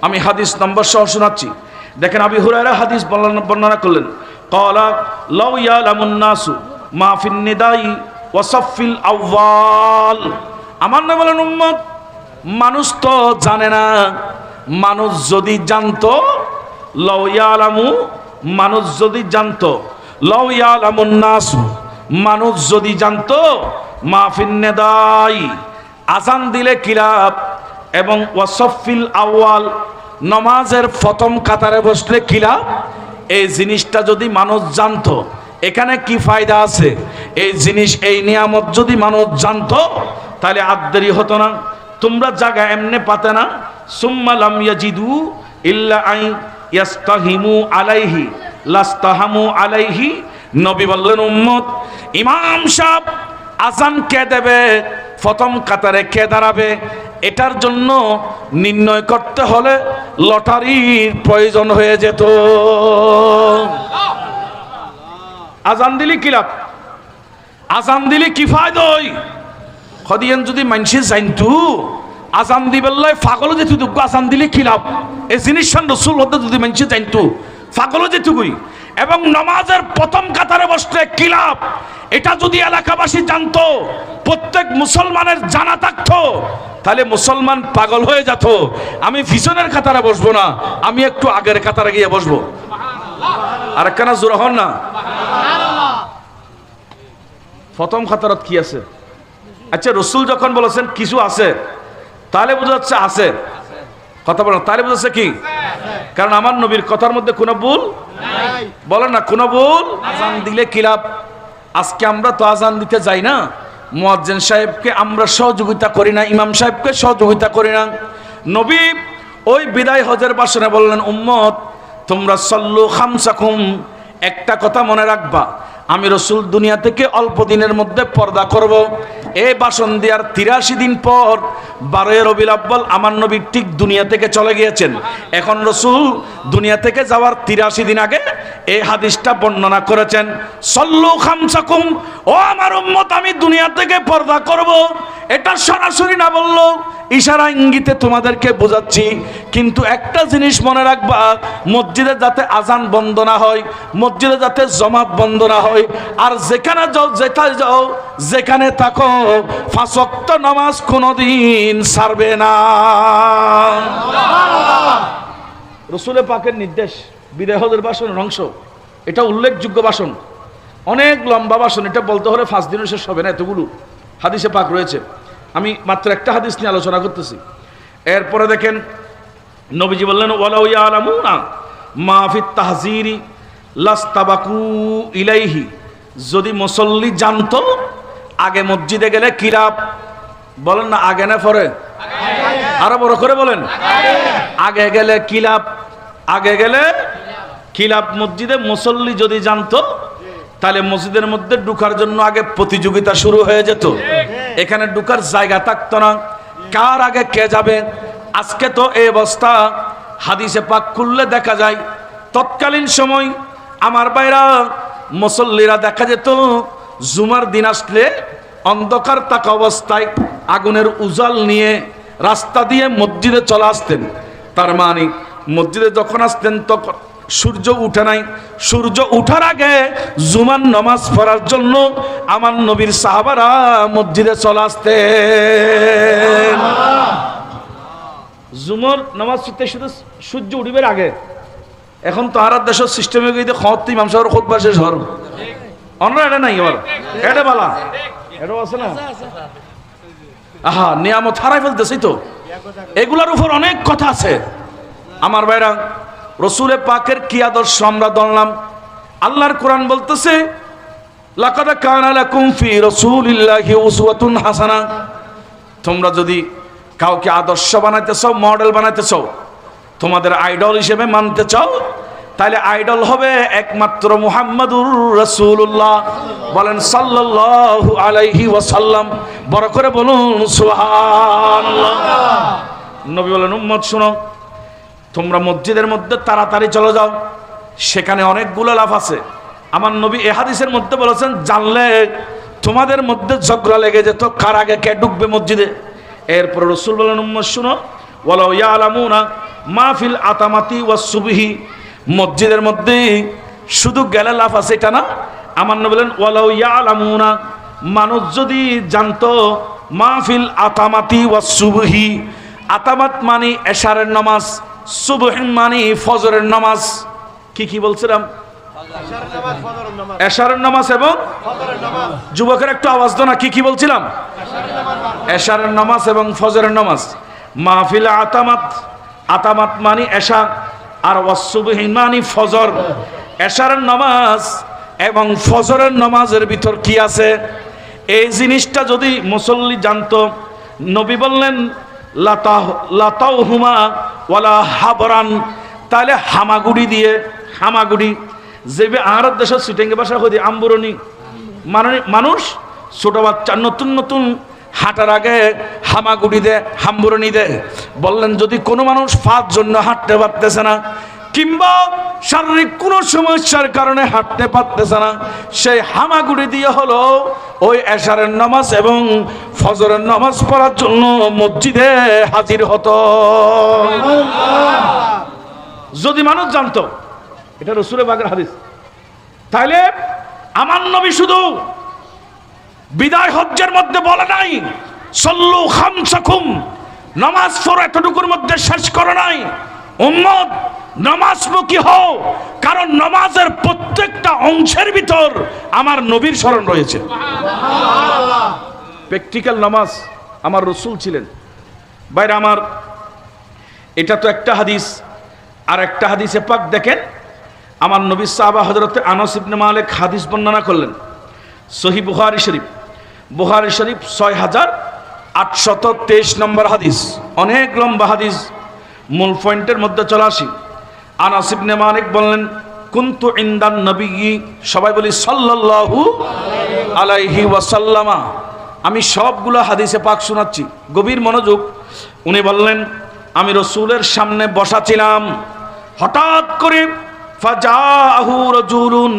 আমি হাদিস নম্বর সহ শোনাচ্ছি। দেখেন, আবু হুরায়রা হাদিস বর্ণনা করলেন, ক্বালা লাউ ইয়ালামুন নাসু মা ফিন নিদাই ওয়া সাফিল আউয়াল। আমার নবী বলেন, উম্মত, মানুষ তো জানে না, মানুষ যদি জানতো, লাউ ইয়ালামু, মানুষ যদি জানতো, লাউ ইয়ালামুন নাসু, মানুষ যদি জানতো, মা ফিন নিদাই, আযান দিলে কিলাপ, এবং ওয়াসফিল আউয়াল, নমাজের প্রথম কাতারে বসলে কিলাপ, এই জিনিসটা যদি মানুষ জানতো, এখানে কি ফায়দা আছে, এই জিনিস এই নিয়ামত যদি মানুষ জানতো তাহলে আর দেরি হতো না। তোমরা জায়গা এমনে পাতে না। সুম্মা লাম ইয়াজিদু ইল্লা আই ইয়াস্তাহিমু আলাইহি লাস্তাহামু আলাইহি। নবী বললেন, উম্মত, ইমাম সাহেব আজান কে দেবে, প্রথম কাতারে কে দাঁড়াবে, এটার জন্য নির্ণয় করতে হলে লটারির প্রয়োজন হয়ে যেত। আজান দিলি কি লাভ, আজান দিলি কি ফায়দা হই, খদিয়েন যদি মানুষে জানতু আজান দিবেল্লাই পাগলও যেত আজান দিলে কি লাভ, এই জিনিসটা রসুল হতে যদি মানুষে জানতু পাগলও যেতুকুই। এবং নামাজের প্রথম কাতারে বসলে কি লাভ, এটা যদি এলাকাবাসী জানতো, প্রত্যেক মুসলমানের জানা থাকতো, তাহলে মুসলমান পাগল হয়ে যেত। আমি পিছনের কাতারে বসবো না, আমি একটু আগের কাতারে গিয়ে বসবো। আর একখানা জোর হন না, প্রথম কাতারত কি আছে? আচ্ছা, রসুল যখন বলেছেন কিছু আছে, তাহলে বোঝা যাচ্ছে আছে, কথা বলেন, তাহলে বোঝা যাচ্ছে কি? কারণ আমার নবীর কথার মধ্যে কোনো ভুল বলেন না, কোনো ভুল। আজান দিলে কি লাভ? আজকে আমরা তো আজান দিতে যাই না, মুয়াজ্জিন সাহেবকে আমরা সহযোগিতা করি না, ইমাম সাহেবকে সহযোগিতা করি না। নবী ওই বিদায় হজের ভাষণে বললেন, উম্মত তোমরা সল্লু খামসাকুম, একটা কথা মনে রাখবা, আমি রসুল দুনিয়া থেকে অল্প দিনের মধ্যে পর্দা করব। এই ভাষণ দেওয়ার 83 দিন পর 12 রবিউল আউয়াল আমার নবী ঠিক দুনিয়া থেকে চলে গিয়েছেন। এখন রসুল দুনিয়া থেকে যাওয়ার 83 দিন আগে এই হাদিসটা বর্ণনা করেছেন, সল্লু খামসাকুম, ও আমার উম্মত আমি দুনিয়া থেকে পর্দা করব। এটা সরাসরি না বললো, ইশারা ইঙ্গিতে তোমাদেরকে বোঝাচ্ছি। কিন্তু একটা জিনিস মনে রাখবা, মসজিদে যাতে আজান বন্ধ না হয়, মসজিদে যাতে জমাত বন্ধ না হয়, আর যেখানে যাও যেটাই যাও যেখানে থাকো 5 ওয়াক্ত নামাজ কোনোদিন ছাড়বে না। রাসূলের পাকের নির্দেশ, বিদায় হজের ভাষণের অংশ, এটা উল্লেখযোগ্য ভাষণ, অনেক লম্বা ভাষণ। এটা বলতে হলে 5 দিনও শেষ হবে না, এতগুলো হাদিসে পাক রয়েছে। আমি মাত্র একটা হাদিস নিয়ে আলোচনা করতেছি। এরপরে দেখেন, নবীজি বললেন, ওয়ালাউ ইয়ালামুনা মা ফিত তাহযীরি লাস্তাবাকু ইলাইহি, যদি মুসল্লি জানতো আগে মসজিদে গেলে কি লাভ, বলেন না আগে না পরে, আরো বড় করে বলেন, আগে গেলে কি লাভ, আগে গেলে কি লাভ। মসজিদে মুসল্লি যদি জানতো তাহলে মসজিদের মধ্যে ঢুকার জন্য আগে প্রতিযোগিতা শুরু হয়ে যেত, এখানে ঢুকার জায়গা থাকতো না, কার আগে কে যাবে। আজকে তো এই অবস্থা, হাদিসে পাক খুললে দেখা যায় তৎকালীন সময় আমার ভাইরা মুসল্লিরা দেখা যেত জুমার দিন আসলে অন্ধকার থাকা অবস্থায় আগুনের উজাল নিয়ে রাস্তা দিয়ে মসজিদে চলে আসতেন। তার মানে মসজিদে যখন আসতেন তখন সূর্য উঠে নাই, সূর্য উঠার আগে জুমার নামাজ পড়ার জন্য আমার নবীর সাহাবারা মসজিদে চলে আসতেন। জুমার নামাজ পড়তে শুধু সূর্য উঠিবার আগে। এখন তো আর দেশের সিস্টেমে গিয়ে খত ইমাম সাহেবের খুতবা শেষ হর, অন্য এটা নাই, এবার এটা বালা এটাও আছে না। আহা, নিয়ামত হারাই ফেলতেছি তো, এগুলার উপর অনেক কথা আছে। আমার ভাইরা, রসুলের পাকের কি আদর্শ আমরা ধরলাম। আল্লাহর কোরআন বলতেছে, লাকাদ কানা লাকুম ফি রাসূলিল্লাহি উসওয়াতুন হাসানা, তোমরা যদি কাউকে আদর্শ বানাইতে চাও, মডেল বানাইতে চাও, তোমাদের আইডল হিসেবে মানতে চাও, তাহলে আইডল হবে একমাত্র মুহাম্মাদুর রাসূলুল্লাহ। বলেন সাল্লাল্লাহু আলাইহি ওয়াসাল্লাম, বড় করে বলুন সুবহানাল্লাহ। নবী বলেন, উম্মত শুনো, তোমরা মসজিদের মধ্যে তাড়াতাড়ি চলে যাও, সেখানে অনেকগুলো লাভ আছে। আমার নবী এ হাদিসের মধ্যে বলেছেন, জানলে তোমাদের মধ্যে ঝগড়া লেগে যেত কার আগে কে ঢুকবে মসজিদে। এরপর রাসূল বলেন, উম্মত শুনো, ওয়ালাউ ইয়ালামুনা মা ফিল আতামাতি ওয়াস সুবহি, মসজিদের মধ্যে শুধু গেলে লাভ আছে এটা না। আমার নবী বলেন, ওয়ালাউ ইয়ালামুনা, মানুষ যদি জানতো মা ফিল আতামাতি ওয়াস সুবহি, আতামাত মানে এশারের নামাজ, সুবহ মানে ফজরের নামাজ। কি বলছিলাম? এশারের নামাজ এবং যুবকের একটু আওয়াজ দাও না, কি বলছিলাম? এশারের নামাজ এবং ফজরের নামাজ। মাহফিল আতামাত, আতামাত মানে এশা, আর ওয়াসুবহি মানে ফজর। এশারের নামাজ এবং ফজরের নামাজের ভিতর কি আছে, এই জিনিসটা যদি মুসল্লি জানতো, নবী বললেন লাতাউহুমা ওয়ালা হাবরান, তাহলে হামাগুড়ি দিয়ে, হামাগুড়ি যে আর দেশের সিটেঙ্গে ভাষা হয়ে আম্বুরনি, মানুষ ছোট বাচ্চা নতুন নতুন হাঁটার আগে হামাগুড়ি দে, হাম্বুরনি দে। বললেন যদি কোনো মানুষ ফাঁদ জন্য হাঁটতে পারতেছে না, কিংবা শারীরিক কোনো সমস্যার কারণে হাঁটতে পারতেছে না, সেই হামাগুড়ি দিয়ে হলো ওই এশারের নামাজ এবং ফজরের নামাজ পড়ার জন্য মসজিদে হাজির হতো। যদি মানুষ জানতো, এটা রাসূলের পাকের হাদিস, তাহলে আমার নবী শুধু বিদায় হজ্জের মধ্যে বলে নাই সল্লু খামসাকুম, নামাজ পড়ো এতটুকুর মধ্যে শেষ করে নাই, উম্মত নামাজমুখী হও, কারণ নামাজের প্রত্যেকটা অংশের ভিতর আমার নবীর স্মরণ রয়েছে। প্র্যাকটিক্যাল নামাজ আমার রাসূল ছিলেন। বাইরে আমার, এটা তো একটা হাদিস। আর একটা হাদিসে পাক দেখেন, আমার নবী সাহাবা হযরত আনাস ইবনে মালিক হাদিস বর্ণনা করলেন, সহিহ বুখারী শরীফ, বুখারী শরীফ 6823 নম্বর হাদিস, অনেক লম্বা হাদিস। মূল পয়েন্টের মধ্যে চলে আসি। আনাস ইবনে মালিক বললেন, কুনতু ইনদান নবী, সবাই বলি সাল্লাল্লাহু আলাইহি ওয়াসাল্লামা। আমি সবগুলো হাদিসে পাক শোনাচ্ছি, গভীর মনোযোগ। উনি বললেন, আমি রাসূলের সামনে বসা ছিলাম, হঠাৎ করে ফাজাহু রাজুলুন,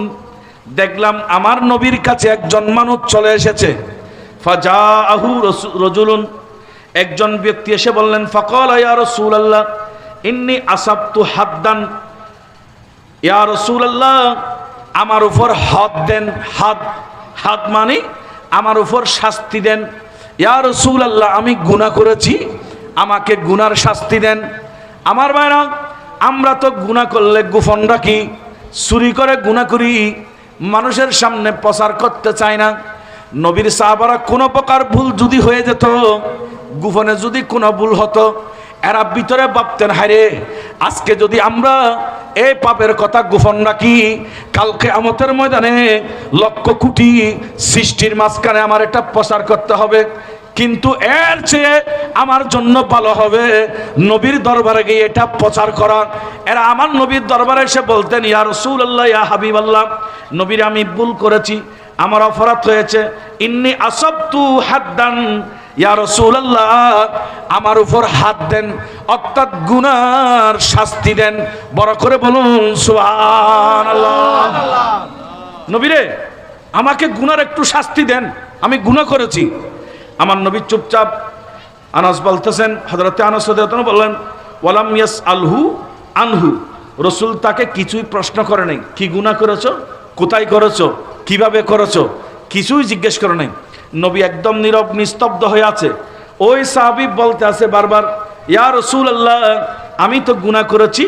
দেখলাম আমার নবীর কাছে একজন মানুষ চলে এসেছে। ফাজাহু রাজুলুন, একজন ব্যক্তি এসে বললেন, ফাকালা ইয়া রাসূলুল্লাহ ইন্নী আসাবতু হাদ্দান, ইয়া রাসূলুল্লাহ আমার উপর হাদ দেন, হাদ, হাদ মানে আমার উপর শাস্তি দেন। ইয়া রাসূলুল্লাহ আমি গুনাহ করেছি, আমাকে গুনার শাস্তি দেন। আমার ভাইরা, আমরা তো গুনাহ করলে গোপন রাখি, চুরি করে গুনাহ করি, মানুষের সামনে প্রচার করতে চাই না। নবীর সাহাবারা কোনো প্রকার ভুল যদি হয়ে যেত, গোপনে যদি কোনো ভুল হতো, এরা ভিতরে ভাবতেন, হায়রে আজকে যদি আমরা এই পাপের কথা গোপন রাখি, কালকে কিয়ামতের ময়দানে লক্ষ কোটি সৃষ্টির মাঝখানে আমার এটা প্রচার করতে হবে। কিন্তু এর চেয়ে আমার জন্য ভালো হবে নবীর দরবারে গিয়ে এটা প্রচার করা। এরা আমার নবীর দরবারে এসে বলতেন, ইয়া রাসূলুল্লাহ, ইয়া হাবিবাল্লাহ, নবীর আমি ভুল করেছি, আমার অপরাধ হয়েছে। ইন্নী আসাবতু হাদ্দান, ইয়া রাসূলুল্লাহ আমার উপর হাত দেন, অর্থাৎ গুনার শাস্তি দেন। বড় করে বলুন সুবহানাল্লাহ। নবীরে আমাকে গুনার একটু শাস্তি দেন, আমি গুনাহ করেছি। আমার নবী চুপচাপ। আনাস বলতেছেন, হযরতে আনাস রাদিয়াল্লাহু আনহু বললেন, ওয়ালাম ইয়াসআলহু আনহু, রাসূল তাকে কিছুই প্রশ্ন করে নাই, কি গুনাহ করেছো, কোথায় করেছো, কিভাবে করেছো, কিছুই জিজ্ঞেস করে নাই। নবী একদম নীরব নিস্তব্ধ হয়ে আছে। ওই সাহাবী বলতে আছে বারবার, ইয়া রাসূলুল্লাহ আমি তো গুনাহ করেছি,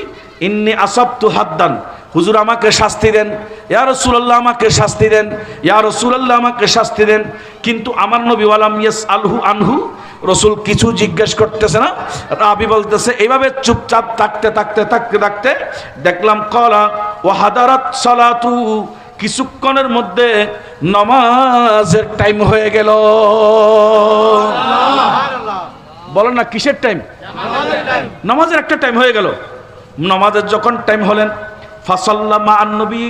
ইন্নী আসাবতু হাদ্দান, হুজুর আমাকে শাস্তি দেন, ইয়া রাসূলুল্লাহ আমাকে শাস্তি দেন, ইয়া রাসূলুল্লাহ আমাকে শাস্তি দেন। কিন্তু আমার নবী ওয়ালাম ইয়াসআলহু আনহু, রাসূল কিছু জিজ্ঞেস করতেছে না। রাবি বলতেছে, এইভাবে চুপচাপ থাকতে থাকতে থাকতে থাকতে দেখলাম কলা ওয়া হাদারাত সালাতু, কিছুক্ষণের মধ্যে নামাজের টাইম হয়ে গেল। বলেন না কিসের টাইম? নামাজের একটা টাইম হয়ে গেল। নামাজের যখন টাইম হলেন, ফাসাল্লামা আন-নবী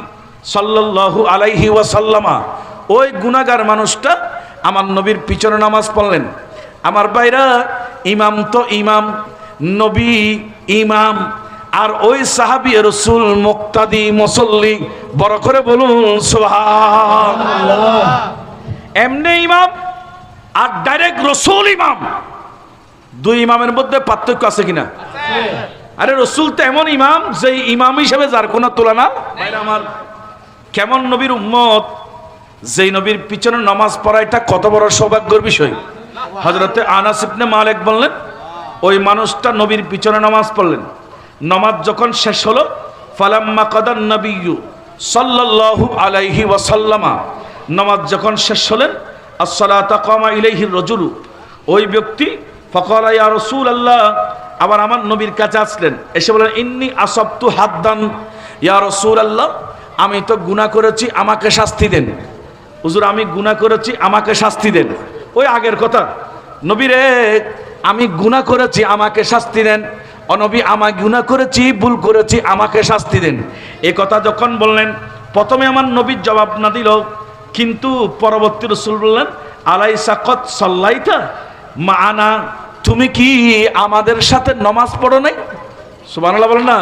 সাল্লাল্লাহু আলাইহি ওয়াসাল্লামা, ওই গুনাহগার মানুষটা আমার নবীর পিছনে নামাজ পড়লেন। আমার ভাইরা, ইমাম তো ইমাম, নবী ইমাম, আর ওই সাহাবী রাসূল মুক্তাদি মুসল্লি। বড় করে বলুন সুবহানাল্লাহ। এমনি ইমাম আর ডাইরেক্ট রাসূল ইমাম, দুই ইমামের মধ্যে পার্থক্য আছে কিনা? আরে রাসূল তো এমন ইমাম যে ইমাম হিসেবে যার কোনো তুলনা। ভাইরা আমার, কেমন নবীর উম্মত, যেই নবীর পিছনে নামাজ পড়া এটা কত বড় সৌভাগ্যের বিষয়। হযরতে আনাস ইবনে মালিক বললেন, ওই মানুষটা নবীর পিছনে নামাজ পড়লেন। নামাজ যখন শেষ হলো, ফালাম্মা কাদান নবিয়্যু সাল্লাল্লাহু আলাইহি ওয়াসাল্লামা, নামাজ যখন শেষ হলেন, আসসালাতু কামা ইলাইহির রাজুলু, ওই ব্যক্তি ফাকালা ইয়া রাসূলুল্লাহ, আবার আমার নবীর কাছে আসলেন, এসে বলেন, ইন্নী আসাবতু হাদ্দান, ইয়া রাসূলুল্লাহ আমি তো গুনাহ করেছি, আমাকে শাস্তি দেন। হুজুর আমি গুনাহ করেছি, আমাকে শাস্তি দেন। ওই আগের কথা, নবী রে আমি গুনাহ করেছি, আমাকে শাস্তি দেন। ও নবী আমি গুনাহ করেছি, ভুল করেছি, আমাকে শাস্তি দেন। এই কথা যখন বললেন, প্রথমে আমার নবীর জবাব না দিল, কিন্তু পরবর্তী রাসূল বললেন, আলাইসা কদ সাল্লাইতা মাআনা, তুমি কি আমাদের সাথে নামাজ পড়ো নাই? সুবহানাল্লাহ বলেন না।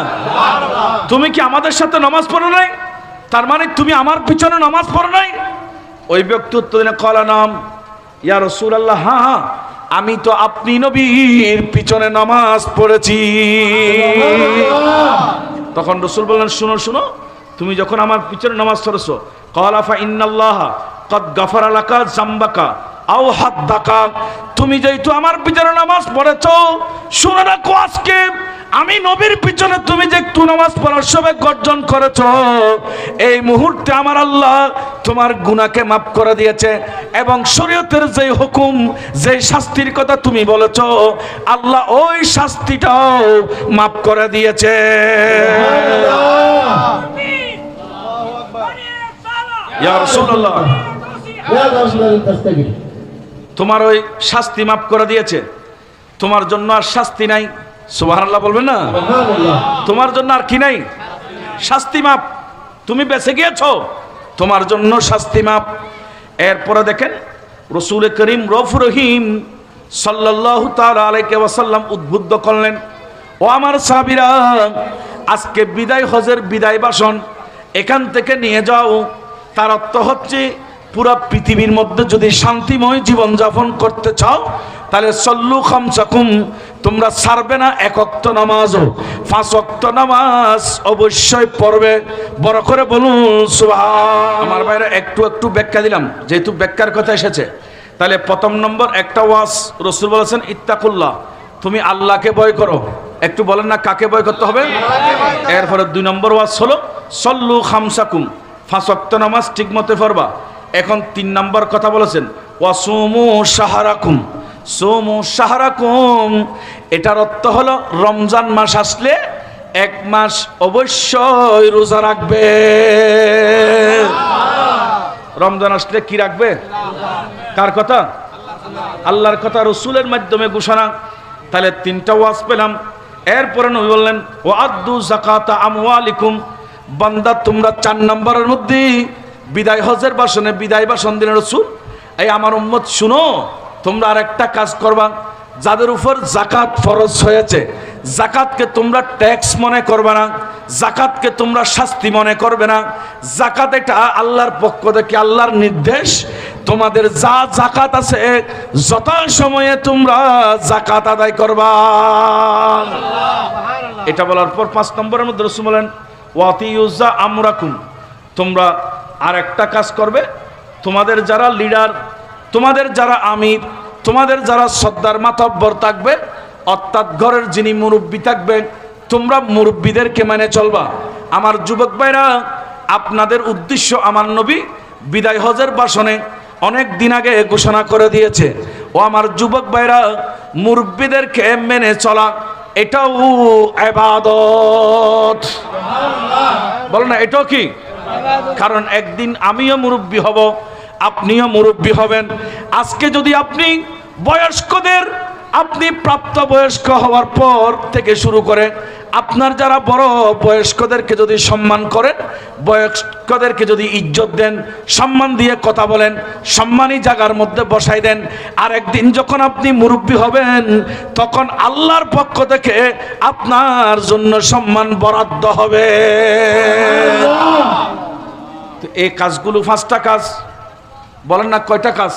তুমি কি আমাদের সাথে নামাজ পড়ো নাই? তার মানে তুমি আমার পিছনে নামাজ পড়ো নাই? ওই ব্যক্তি উত্তর দিলেন, ক্বালা নাম ইয়া রাসূলুল্লাহ, হ্যাঁ হ্যাঁ আমি তো আপনি নবীর পিছনে নামাজ পড়েছি। তখন রাসূল বললেন, শুনো শুনো, তুমি যখন আমার পিছনে নামাজ পড়েছো, ক্বালা ফা ইন্নাল্লাহ কদ গাফারা লাকা যামবাকা আও হাদ্দাকা, তুমি যেহেতু আমার পিছনে নামাজ পড়েছো, শুনে রাখো আজকে আমি নবীর পিছনে তুমি যে একটু নামাজ পড়ার সবাই গর্জন করেছো, এই মুহূর্তে আমার আল্লাহ তোমার গুনাহকে মাফ করে দিয়েছে। এবং শরীয়তের যে হুকুম, যে শাস্তির কথা তুমি বলেছো, আল্লাহ ওই শাস্তিটাও মাফ করে দিয়েছে। ইয়া রাসূলুল্লাহ, তোমার ওই শাস্তি মাফ করে দিয়েছে, তোমার জন্য আর শাস্তি নাই। সুবহানাল্লাহ বলবেন না। তোমার জন্য আর কি নাই? শাস্তি মাপ। তুমি বেঁচে গিয়েছো, তোমার জন্য শাস্তি মাপ। এরপরে দেখেন রাসূল করিম রউফুর রহিম সাল্লাল্লাহু তাআলা আলাইহি ওয়াসাল্লাম উদ্বুদ্ধ করলেন, ও আমার সাহাবীরা, আজকে বিদায় হজের বিদায় ভাষণ এখান থেকে নিয়ে যাও। তার অর্থ হচ্ছে পুরা পৃথিবীর মধ্যে যদি শান্তিময় জীবন যাপন করতে চাও, তাহলে সল্লু খামসাকুম, তোমরা ছাড়বে না এক ওয়াক্ত নামাজও, 5 ওয়াক্ত নামাজ অবশ্যই পড়বে। বড় করে বলুন সুবহান। আমার ভাইরা একটু একটু ব্যাখ্যা দিলাম, যেহেতু ব্যাখ্যার কথা এসেছে। তাহলে প্রথম নম্বর একটা ওয়াজ, রাসূল বলেছেন ইত্তাকুল্লাহ, তুমি আল্লাহকে ভয় করো। একটু বলেন না কাকে ভয় করতে হবে? এরপরে 2 নম্বর ওয়াজ হলো সল্লু খামসাকুম, 5 ওয়াক্ত নামাজ ঠিক মতো পড়বা। এখন 3 নম্বর কথা বলেছেন ওয়াসুমু শাহরাকুম, সুমু শাহরাকুম, এটার অর্থ হলো রমজান মাস আসলে 1 মাস অবশ্যই রোজা রাখবে। রমজান আসলে কি রাখবে? কার কথা? আল্লাহর কথা, রাসূলের মাধ্যমে ঘোষণা। তাহলে 3টা ওয়াজ পেলাম। এরপরে নবী বললেন ওয়াদ্দু যাকাতা আমওয়ালিকুম, বান্দা তোমরা 4 নম্বরের মধ্যে বিদায় হজের ভাষণে বিদায় ভাষণ দিলেন রাসূল, এই আমার উম্মত শুনো, তোমরা আর একটা কাজ করবা, যাদের উপর যাকাত ফরজ হয়েছে, যাকাতকে তোমরা ট্যাক্স মনে করবে না, যাকাতকে তোমরা শাস্তি মনে করবে না। যাকাত এটা আল্লাহর পক্ষ থেকে আল্লাহর নির্দেশ। তোমাদের যা যাকাত আছে যথাসময়ে তোমরা যাকাত আদায় করবা। এটা বলার পর 5 নম্বরের মধ্যে রাসূল বলেন ওয়াতিউজা আমরাকুম, তোমরা আর একটা কাজ করবে, তোমাদের যারা লিডার, তোমাদের যারা আমির, তোমাদের যারা সর্দার মাতব্বর থাকবে, অর্থাৎ ঘরের যিনি মুরব্বী থাকবেন, তোমরা মুরব্বীদেরকে মেনে চলবা। আমার যুবক ভাইরা, আপনাদের উদ্দেশ্য আমার নবী বিদায় হজের ভাষণে অনেক দিন আগে ঘোষণা করে দিয়েছে, ও আমার যুবক ভাইরা, মুরব্বীদেরকে মেনে চলা এটাও ইবাদত। বলো না এটাও কি? কারণ একদিন আমিও মুরব্বী হব, আপনিও মুরব্বী হবেন। আজকে যদি আপনি বয়স্কদের, আপনি প্রাপ্তবয়স্ক হওয়ার পর থেকে শুরু করে আপনার যারা বড় বয়স্কদেরকে যদি সম্মান করেন, বয়স্কদেরকে যদি ইজ্জত দেন, সম্মান দিয়ে কথা বলেন, সম্মানী জায়গার মধ্যে বসাই দেন, আর একদিন যখন আপনি মুরব্বী হবেন, তখন আল্লাহর পক্ষ থেকে আপনার জন্য সম্মান বরাদ্দ হবে। তো এই কাজগুলো 5টা কাজ। বলেন না কয়টা কাজ?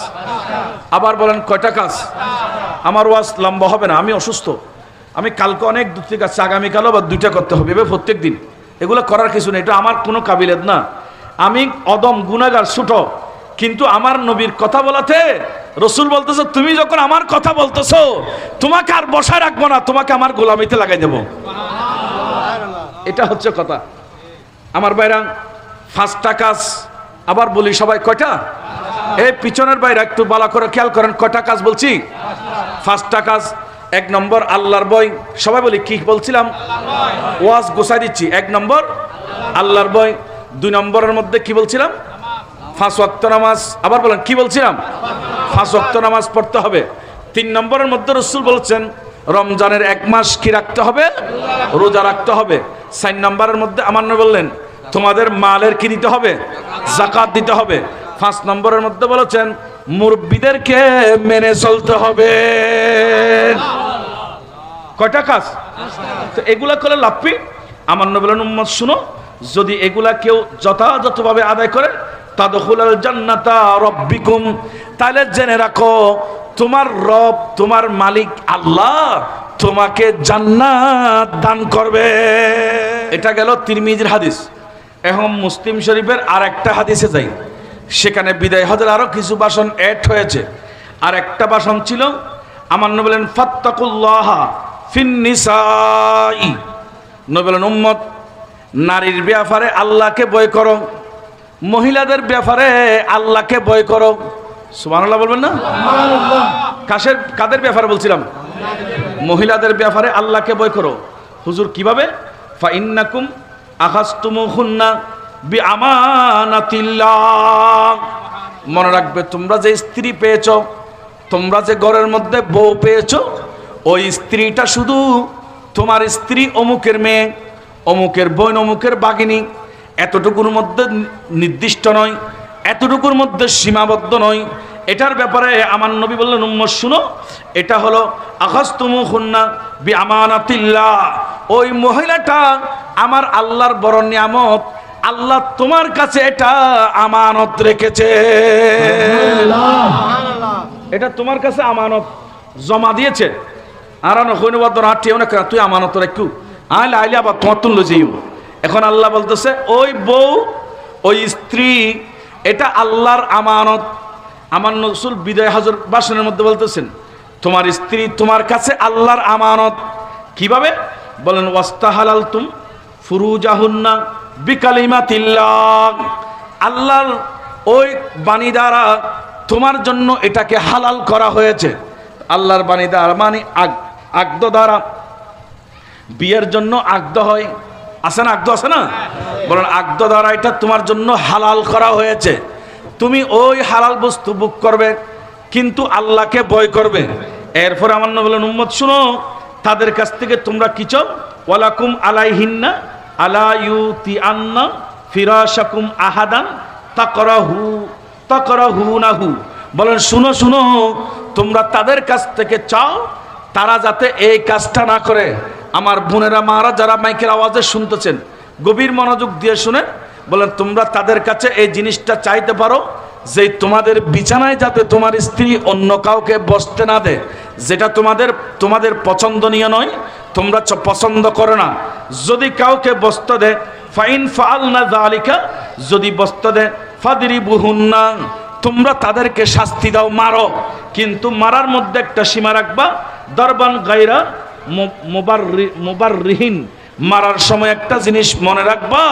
আবার বলেন কয়টা কাজ? আমার ওয়াজ লম্বা হবে না, আমি অসুস্থ, আমি কালকে অনেক দূর থেকে আসছি, আগামীকালও বা 2টা করতে হবে, এবার প্রত্যেক দিন। এগুলো করার কিছু নেই, এটা আমার কোনো কাবিলিয়ত না। আমি অদম গুনাহগার, ছোট, কিন্তু আমার নবীর কথা বলাতে রাসূল বলতেছে, তুমি যখন আমার কথা বলতেছো, তোমাকে আর বসায় রাখবো না, তোমাকে আমার গোলামিতে লাগাই দেব। এটা হচ্ছে কথা। আমার ভাইরা, 5টা কাজ। আবার বলি সবাই কয়টা? এই পিছনের বাইরে একটু ভালো করে খেয়াল করেন, কয়টা কাজ বলছি? 5টা কাজ। 1 নম্বর আল্লাহর ভয়। সবাই বলি কি বলছিলাম? ওয়াজ গোছাই দিচ্ছি। 1 নম্বর আল্লাহর ভয়। 2 নম্বরের মধ্যে কি বলছিলাম? 5 ওয়াক্ত নামাজ। আবার বলেন, কি বলছিলাম? 5 ওয়াক্ত নামাজ পড়তে হবে। 3 নম্বরের মধ্যে রাসূল বলছেন রমজানের 1 মাস কি রাখতে হবে? রোজা রাখতে হবে। 4 নম্বরের মধ্যে আমার নবী বললেন তোমাদের মালের কি দিতে হবে? যাকাত দিতে হবে। 5 নম্বরের মধ্যে বলেছেন মুরব্বিদেরকে মেনে চলতে হবে। কয়টা কাজ? তো এগুলা করে লাভ কি? আমার নবী বলেন উম্মত শুনো, যদি এগুলা কেউ যথাযথভাবে আদায় করে তাদখুলাল জান্নাতা রাব্বিকুম, তাহলে জেনে রাখো তোমার রব, তোমার মালিক আল্লাহ তোমাকে জান্নাত দান করবে। এটা গেল তিরমিজির হাদিস। এখন মুসলিম শরীফের আর একটা হাদিসে যাই, সেখানে বিদায় হজের আরো কিছু ভাষণ অ্যাড হয়েছে। আর একটা ভাষণ ছিল আমার নবী বলেন ফাত্তাকুল্লাহা ফিন নিসাই, নবী বলেন উম্মত নারীর ব্যাপারে আল্লাহকে ভয় করো, মহিলাদের ব্যাপারে আল্লাহকে ভয় করো। সুবহানাল্লাহ বলবেন না? কাদের ব্যাপারে বলছিলাম? মহিলাদের ব্যাপারে আল্লাহকে ভয় করো। হুজুর কিভাবে? ফা ইন্নাকুম আখাজতুমুহুন্না বিআমানাতিল্লাহ, মনে রাখবে তোমরা যে স্ত্রী পেয়েছো, তোমরা যে ঘরের মধ্যে বউ পেয়েছো, ওই স্ত্রীটা শুধু তোমার স্ত্রী অমুকের মেয়ে, অমুকের বোন, অমুকের বাগিনী, এতটুকুর মধ্যে নির্দিষ্ট নয়, এতটুকুর মধ্যে সীমাবদ্ধ নয়। এটার ব্যাপারে আমার নবী বললেন উম্মত শুনো, এটা হলো আখাজতুমুহুন্না বিআমানাতিল্লাহ, ওই মহিলাটা আমার আল্লাহর বড় নিয়ামত, আল্লাহ তোমার কাছে এটা আমানত রেখেছে, এটা তোমার কাছে আমানত জমা দিয়েছে। আর তুই আমানত রাখু আইলে আইলে আবার তোমার তুললো যেও। এখন আল্লাহ বলতেছে ওই বউ, ওই স্ত্রী, এটা আল্লাহর আমানত। আমার রাসূল বিদায় হজের ভাষণের মধ্যে বলতেছেন তোমার স্ত্রী তোমার কাছে আল্লাহর আমানত। কিভাবে বলেন? ওয়াস্তাহালালতুম ফুরুজাহুন্না বিকালিমাতিল্লাহ, আল্লাহর ওই বাণী দ্বারা তোমার জন্য এটাকে হালাল করা হয়েছে। আল্লাহর বাণী দ্বারা মানে আগদ দ্বারা, বিয়ের জন্য আগদ হয়, আছে না? আগদ আছে না? বলেন আগদ দ্বারা এটা তোমার জন্য হালাল করা হয়েছে। তুমি ওই হালাল বস্তু বুক করবে, কিন্তু আল্লাহকে ভয় করবে। এরপর আমার নবী বলেন উম্মত শুনো, তাদের কাছ থেকে তোমরা কি চাও? ওয়ালাকুম আলাইহিন্না আলা ইউতিআন্না ফিরাশাকুম আহাদান তাকরাহুনাহু, বলেন শুনো শুনো, তোমরা তাদের কাছ থেকে চাও তারা যাতে এই কাজটা না করে। আমার বোনেরা, মারা যারা মাইকের আওয়াজে শুনতেছেন, গভীর মনোযোগ দিয়ে শুনে বলেন তোমরা তাদের কাছে এই জিনিসটা চাইতে পারো যে তোমাদের বিছানায় যাতে তোমার স্ত্রী অন্য কাউকে বসতে না দেয়, যেটা তোমাদের পছন্দনীয় নয়, তোমরা পছন্দ করো না। যদি কাউকে বসতে দেয় ফাইন ফাআলনা যালিকা, যদি বসতে দেয় ফাদরিবুহুন্না, তোমরা তাদেরকে শাস্তি দাও, মারো, কিন্তু মারার মধ্যে একটা সীমা রাখবা। দরবান গায়রা মুবাররিহিন, মারার সময় একটা জিনিস মনে রাখবা,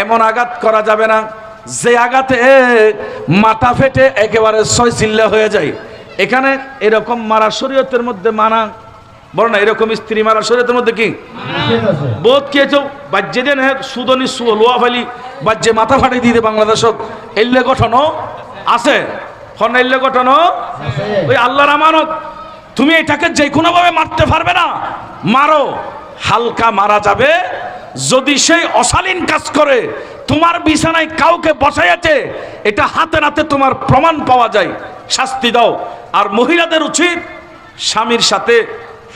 এমন আঘাত করা যাবে না যে আঘাতে মাথা ফেটে একেবারে ছয়চিল্লা হয়ে যায়। এখানে এরকম মারা শরীয়তের মধ্যে মানা, বলো না এরকম স্ত্রী মারা শরীয়তের মধ্যে কি বোধ খেয়েছো? বাজ্যে দেন সুদনি লোয়া ফালি বাজ্যে মাথা ফাটে দিয়ে বাংলাদেশত এল্লে গঠন আছে, এল্লে গঠন ওই আল্লাহর আমানত। তুমি এটাকে যে কোনো ভাবে মারতে পারবে না, মারো, হালকা মারা যাবে। যদি সেই অশালীন কাজ করে তোমার বিছানায় কাউকে বসাইয়াছে, এটা হাতে নাতে তোমার প্রমাণ পাওয়া যায়, শাস্তি দাও। আর মহিলাদের উচিত স্বামীর সাথে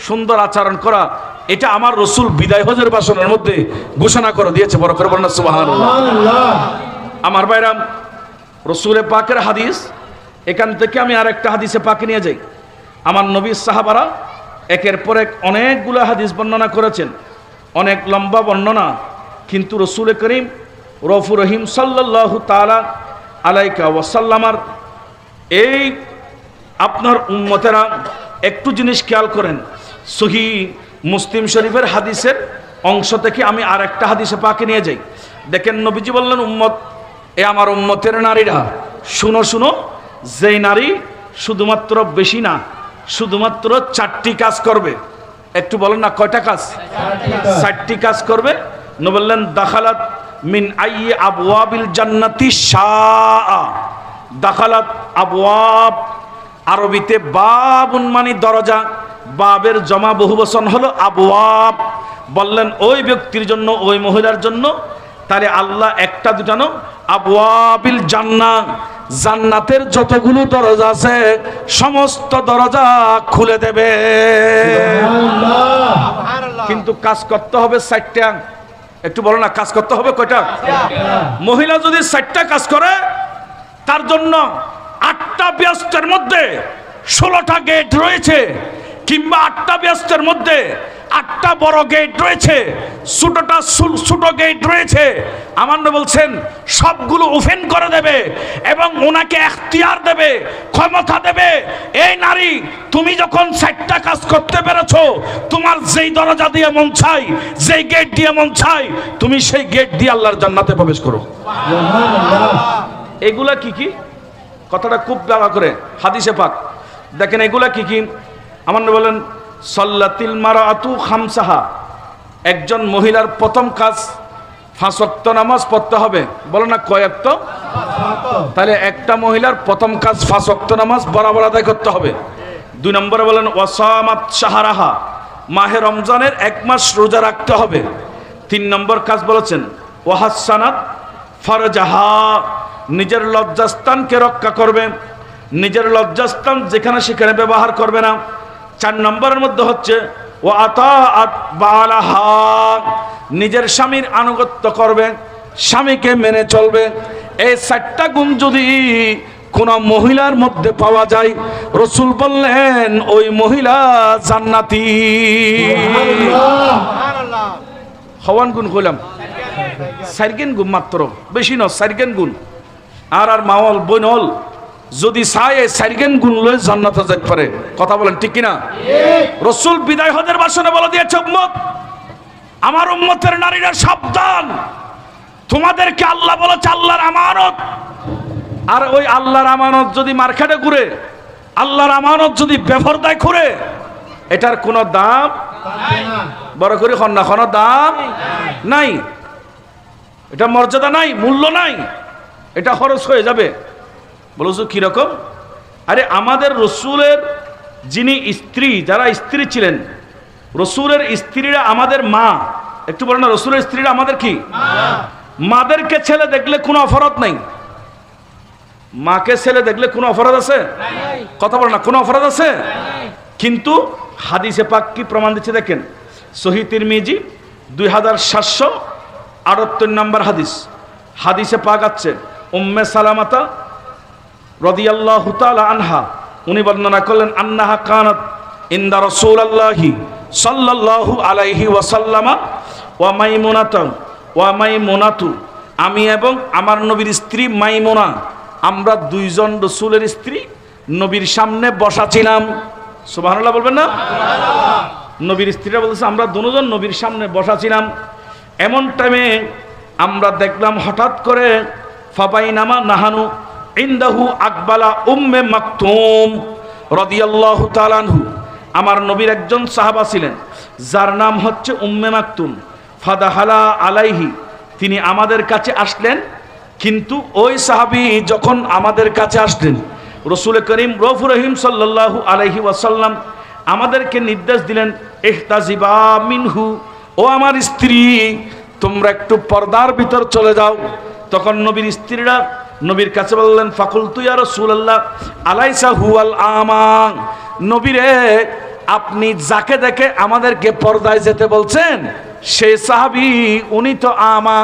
সুন্দর আচরণ করা, এটা আমার রাসূল বিদায় হজের ভাষণের মধ্যে ঘোষণা করে দিয়েছে। বড় করে বলেন না সুবহানাল্লাহ। আমার ভাইরা, রাসূলের পাকের হাদিস, এখান থেকে আমি আরেকটা হাদিসে পাকে নিয়ে যাই। আমার নবী সাহাবারা একের পর এক অনেকগুলো হাদিস বর্ণনা করেছেন, অনেক লম্বা বর্ণনা, কিন্তু রাসূল করিম রউফুর রহিম সাল্লাল্লাহু তাআলা আলাইকা ওয়াসাল্লামার এই আপনার উম্মতেরা একটু জিনিস খেয়াল করেন। সহিহ মুসলিম শরীফের হাদিসের অংশ থেকে আমি আর একটা হাদিসে পাকে নিয়ে যাই। দেখেন নবীজি বললেন উম্মত, এ আমার উম্মতের নারীরা শুনো শুনো, যেই নারী শুধুমাত্র বেশি না, শুধুমাত্র 4টি কাজ করবে। একটু বলেন না কয়টা কাজ? 4টি কাজ করবে। নবী বললেন দাখালাত মিন আইয়ি আবওয়াবিল জান্নাতি শাআ দাখালাত। আবওয়াব আরবিতে বাবুন মানে দরজা, বাবের জমা বহুবচন হলো আবওয়াব। বললেন ওই ব্যক্তির জন্য, ওই মহিলার জন্য, তাহলে আল্লাহ একটা দুটা না, আবওয়াবিল জান্নাহ, জান্নাতের যতগুলো দরজা আছে সমস্ত দরজা খুলে দেবে। কিন্তু কাজ করতে হবে 4টা। একটু বলো না, কাজ করতে হবে কয়টা? মহিলা যদি 4টা কাজ করে, তার জন্য 8টা ব্যস্তের মধ্যে 16টা গেট রয়েছে, কিংবা 8টা ব্যস্তের মধ্যে 8টা বড় গেট রয়েছে, ছোট গেট রয়েছে। আমার নবী বলছেন সবগুলো ওপেন করে দেবে এবং ওনাকে এখতিয়ার দেবে, ক্ষমতা দেবে। এই নারী, তুমি যখন 4টা কাজ করতে পেরেছো, তোমার যেই দরজা দিয়ে মন চাই, যেই গেট দিয়ে মন চাই, তুমি সেই গেট দিয়ে আল্লাহর জান্নাতে প্রবেশ করো। এগুলা কি কি? কথাটা খুব ভালো করে হাদিসে পাক দেখেন, এগুলা কি কি? আমার নবী বলেন সাল্লাতিল মারাতু খামসাহা, একজন মহিলার প্রথম কাজ 5 ওয়াক্ত নামাজ পড়তে হবে। বলো না কয় ওয়াক্ত? তাহলে একটা মহিলার প্রথম কাজ 5 ওয়াক্ত নামাজ বরাবর আদায় করতে হবে। 2 নম্বরে বলেন ওয়াসামাত শাহরাহা, মাহে রমজানের 1 মাস রোজা রাখতে হবে। 3 নম্বর কাজ বলেছেন ওয়াহাসানাত ফারজাহা, নিজের লজ্জাস্থানকে রক্ষা করবে, নিজের লজ্জাস্থান যেখানে সেখানে ব্যবহার করবে না। 4 নম্বরের মধ্যে হচ্ছে ও আতাআত বালাহা, নিজের স্বামীর আনুগত্য করবে, স্বামীকে মেনে চলবে। এই 4টা গুণ যদি কোন মহিলার মধ্যে পাওয়া যায়, রাসূল বললেন ওই মহিলা জান্নাতি। সুবহানাল্লাহ। হওয়ান গুণ কইলাম 4 গুণ মাত্র, বেশি না, 4 গুণ। আর মাওয়াল বইনল যদি চায় 4 গুণ লই জান্নাতে যেতে পারে। কথা বলেন ঠিক কিনা? রাসূল বিদায় হজের ভাষণে বলে দিয়েছে, উম্মত, আমার উম্মতের নারীরা সাবধান, তোমাদেরকে আল্লাহ বলেছে আল্লাহর আমানত। আর ওই আল্লাহর আমানত যদি মার্কেটে ঘুরে, আল্লাহর আমানত যদি বেপরদায় ঘুরে, এটার কোনো দাম নাই। বড় করে খন্না, কোনো দাম নাই, এটা মর্যাদা নাই, মূল্য নাই, এটা খরচ হয়ে যাবে। বলছো কিরকম? আরে আমাদের রসুলের যিনি স্ত্রী, যারা স্ত্রী ছিলেন, রসুলের স্ত্রীরা আমাদের মা। একটু বলেন না, রসুলের স্ত্রীরা আমাদের কি? মাদেরকে ছেলে দেখলে কোনো অপরাধ নাই। মাকে ছেলে দেখলে কোনো অপরাধ আছে? কথা বলেন না, কোনো অপরাধ আছে? কিন্তু হাদিসে পাক কি প্রমাণ দিচ্ছে দেখেন, সহিহ তিরমিজি 2778 নম্বর হাদিস। হাদিসে পাক আছে উম্মে সালামাতা রাদিয়াল্লাহু তাআলা আনহা, উনি বর্ণনা করলেন আন্নাহা কানাত ইনদা রাসূলুল্লাহি সাল্লাল্লাহু আলাইহি ওয়াসাল্লামা ওয়া মাইমুনাতু, আমি এবং আমার নবীর স্ত্রী মাইমুনা, আমরা 2 জন রাসূলের স্ত্রী নবীর সামনে বসা ছিলাম। সুবহানাল্লাহ বলবেন না? নবীর স্ত্রীরা বলতেছে আমরা 2 জন নবীর সামনে বসা ছিলাম। এমন টাইমে আমরা দেখলাম হঠাৎ করে ফাবাইনামা নাহানু ইনদাহু আকবালা উম্মে মাকতুম রাদিয়াল্লাহু তাআলা আনহু, আমার নবীর একজন সাহাবা ছিলেন যার নাম হচ্ছে উম্মে মাকতুম। ফাদাহালা আলাইহি, তিনি আমাদের কাছে আসলেন। কিন্তু ওই সাহাবী যখন আমাদের কাছে আসলেন, রাসূল করিম রউফুর রহিম সাল্লাল্লাহু আলাইহি ওয়াসাল্লাম আমাদেরকে নির্দেশ দিলেন ইহতাজিবা মিনহু, ও আমার স্ত্রী তোমরা একটু পর্দার ভিতর চলে যাও। তখন নবীর স্ত্রীরা নবীর কাছে বললেন ফাকুলতু ইয়া রাসূলুল্লাহ আলাইসা হুয়াল আমা, নবীরে আপনি যাকে দেখে আমাদেরকে পর্দায় যেতে বলছেন সেই সাহাবী উনি তো আমা।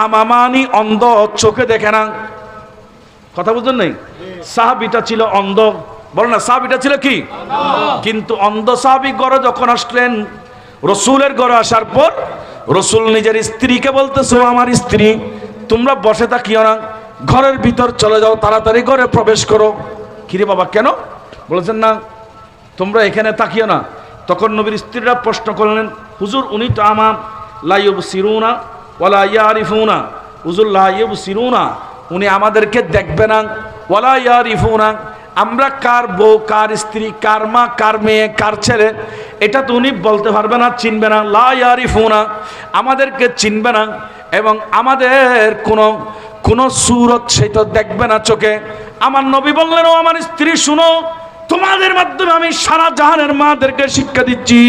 আমা মানি অন্ধ, চোখে দেখে না। কথা বুঝলেন নাই? সাহাবীটা ছিল অন্ধ। বল না, সাহাবীটা ছিল কি? কিন্তু অন্ধ সাহাবী ঘরে যখন আসলেন, রসুলের ঘরে আসার পর রসুল নিজের স্ত্রীকে বলতেছে আমার স্ত্রী তোমরা বসে থাকিও না, ঘরের ভিতর চলে যাও, তাড়াতাড়ি ঘরে প্রবেশ করো। কিরে বাবা কেন? বলেছেন না তোমরা এখানে তাকিও না। তখন নবীর স্ত্রীরা প্রশ্ন করলেন হুজুর উনি তো আমা, লা ইউবসিরুনা ওয়ালা ইয়ারিফুনা, হুজুর লা ইউবসিরুনা, উনি আমাদেরকে দেখবে না, ওয়ালা ইয়ারিফুনা, আমরা কার বউ, কার স্ত্রী, কার মা, কার মেয়ে, কার ছেলে এটা তো উনি বলতে পারবে না, চিনবে না। লা ইয়ারিফুনা, আমাদেরকে চিনবে না। এবং আমাদের কোনো সুরত সেটা দেখবে না চোখে। আমার নবী বললেন, ও আমার স্ত্রী শুনো, তোমাদের মাধ্যমে আমি সারা জাহানের মাদেরকে শিক্ষা দিচ্ছি,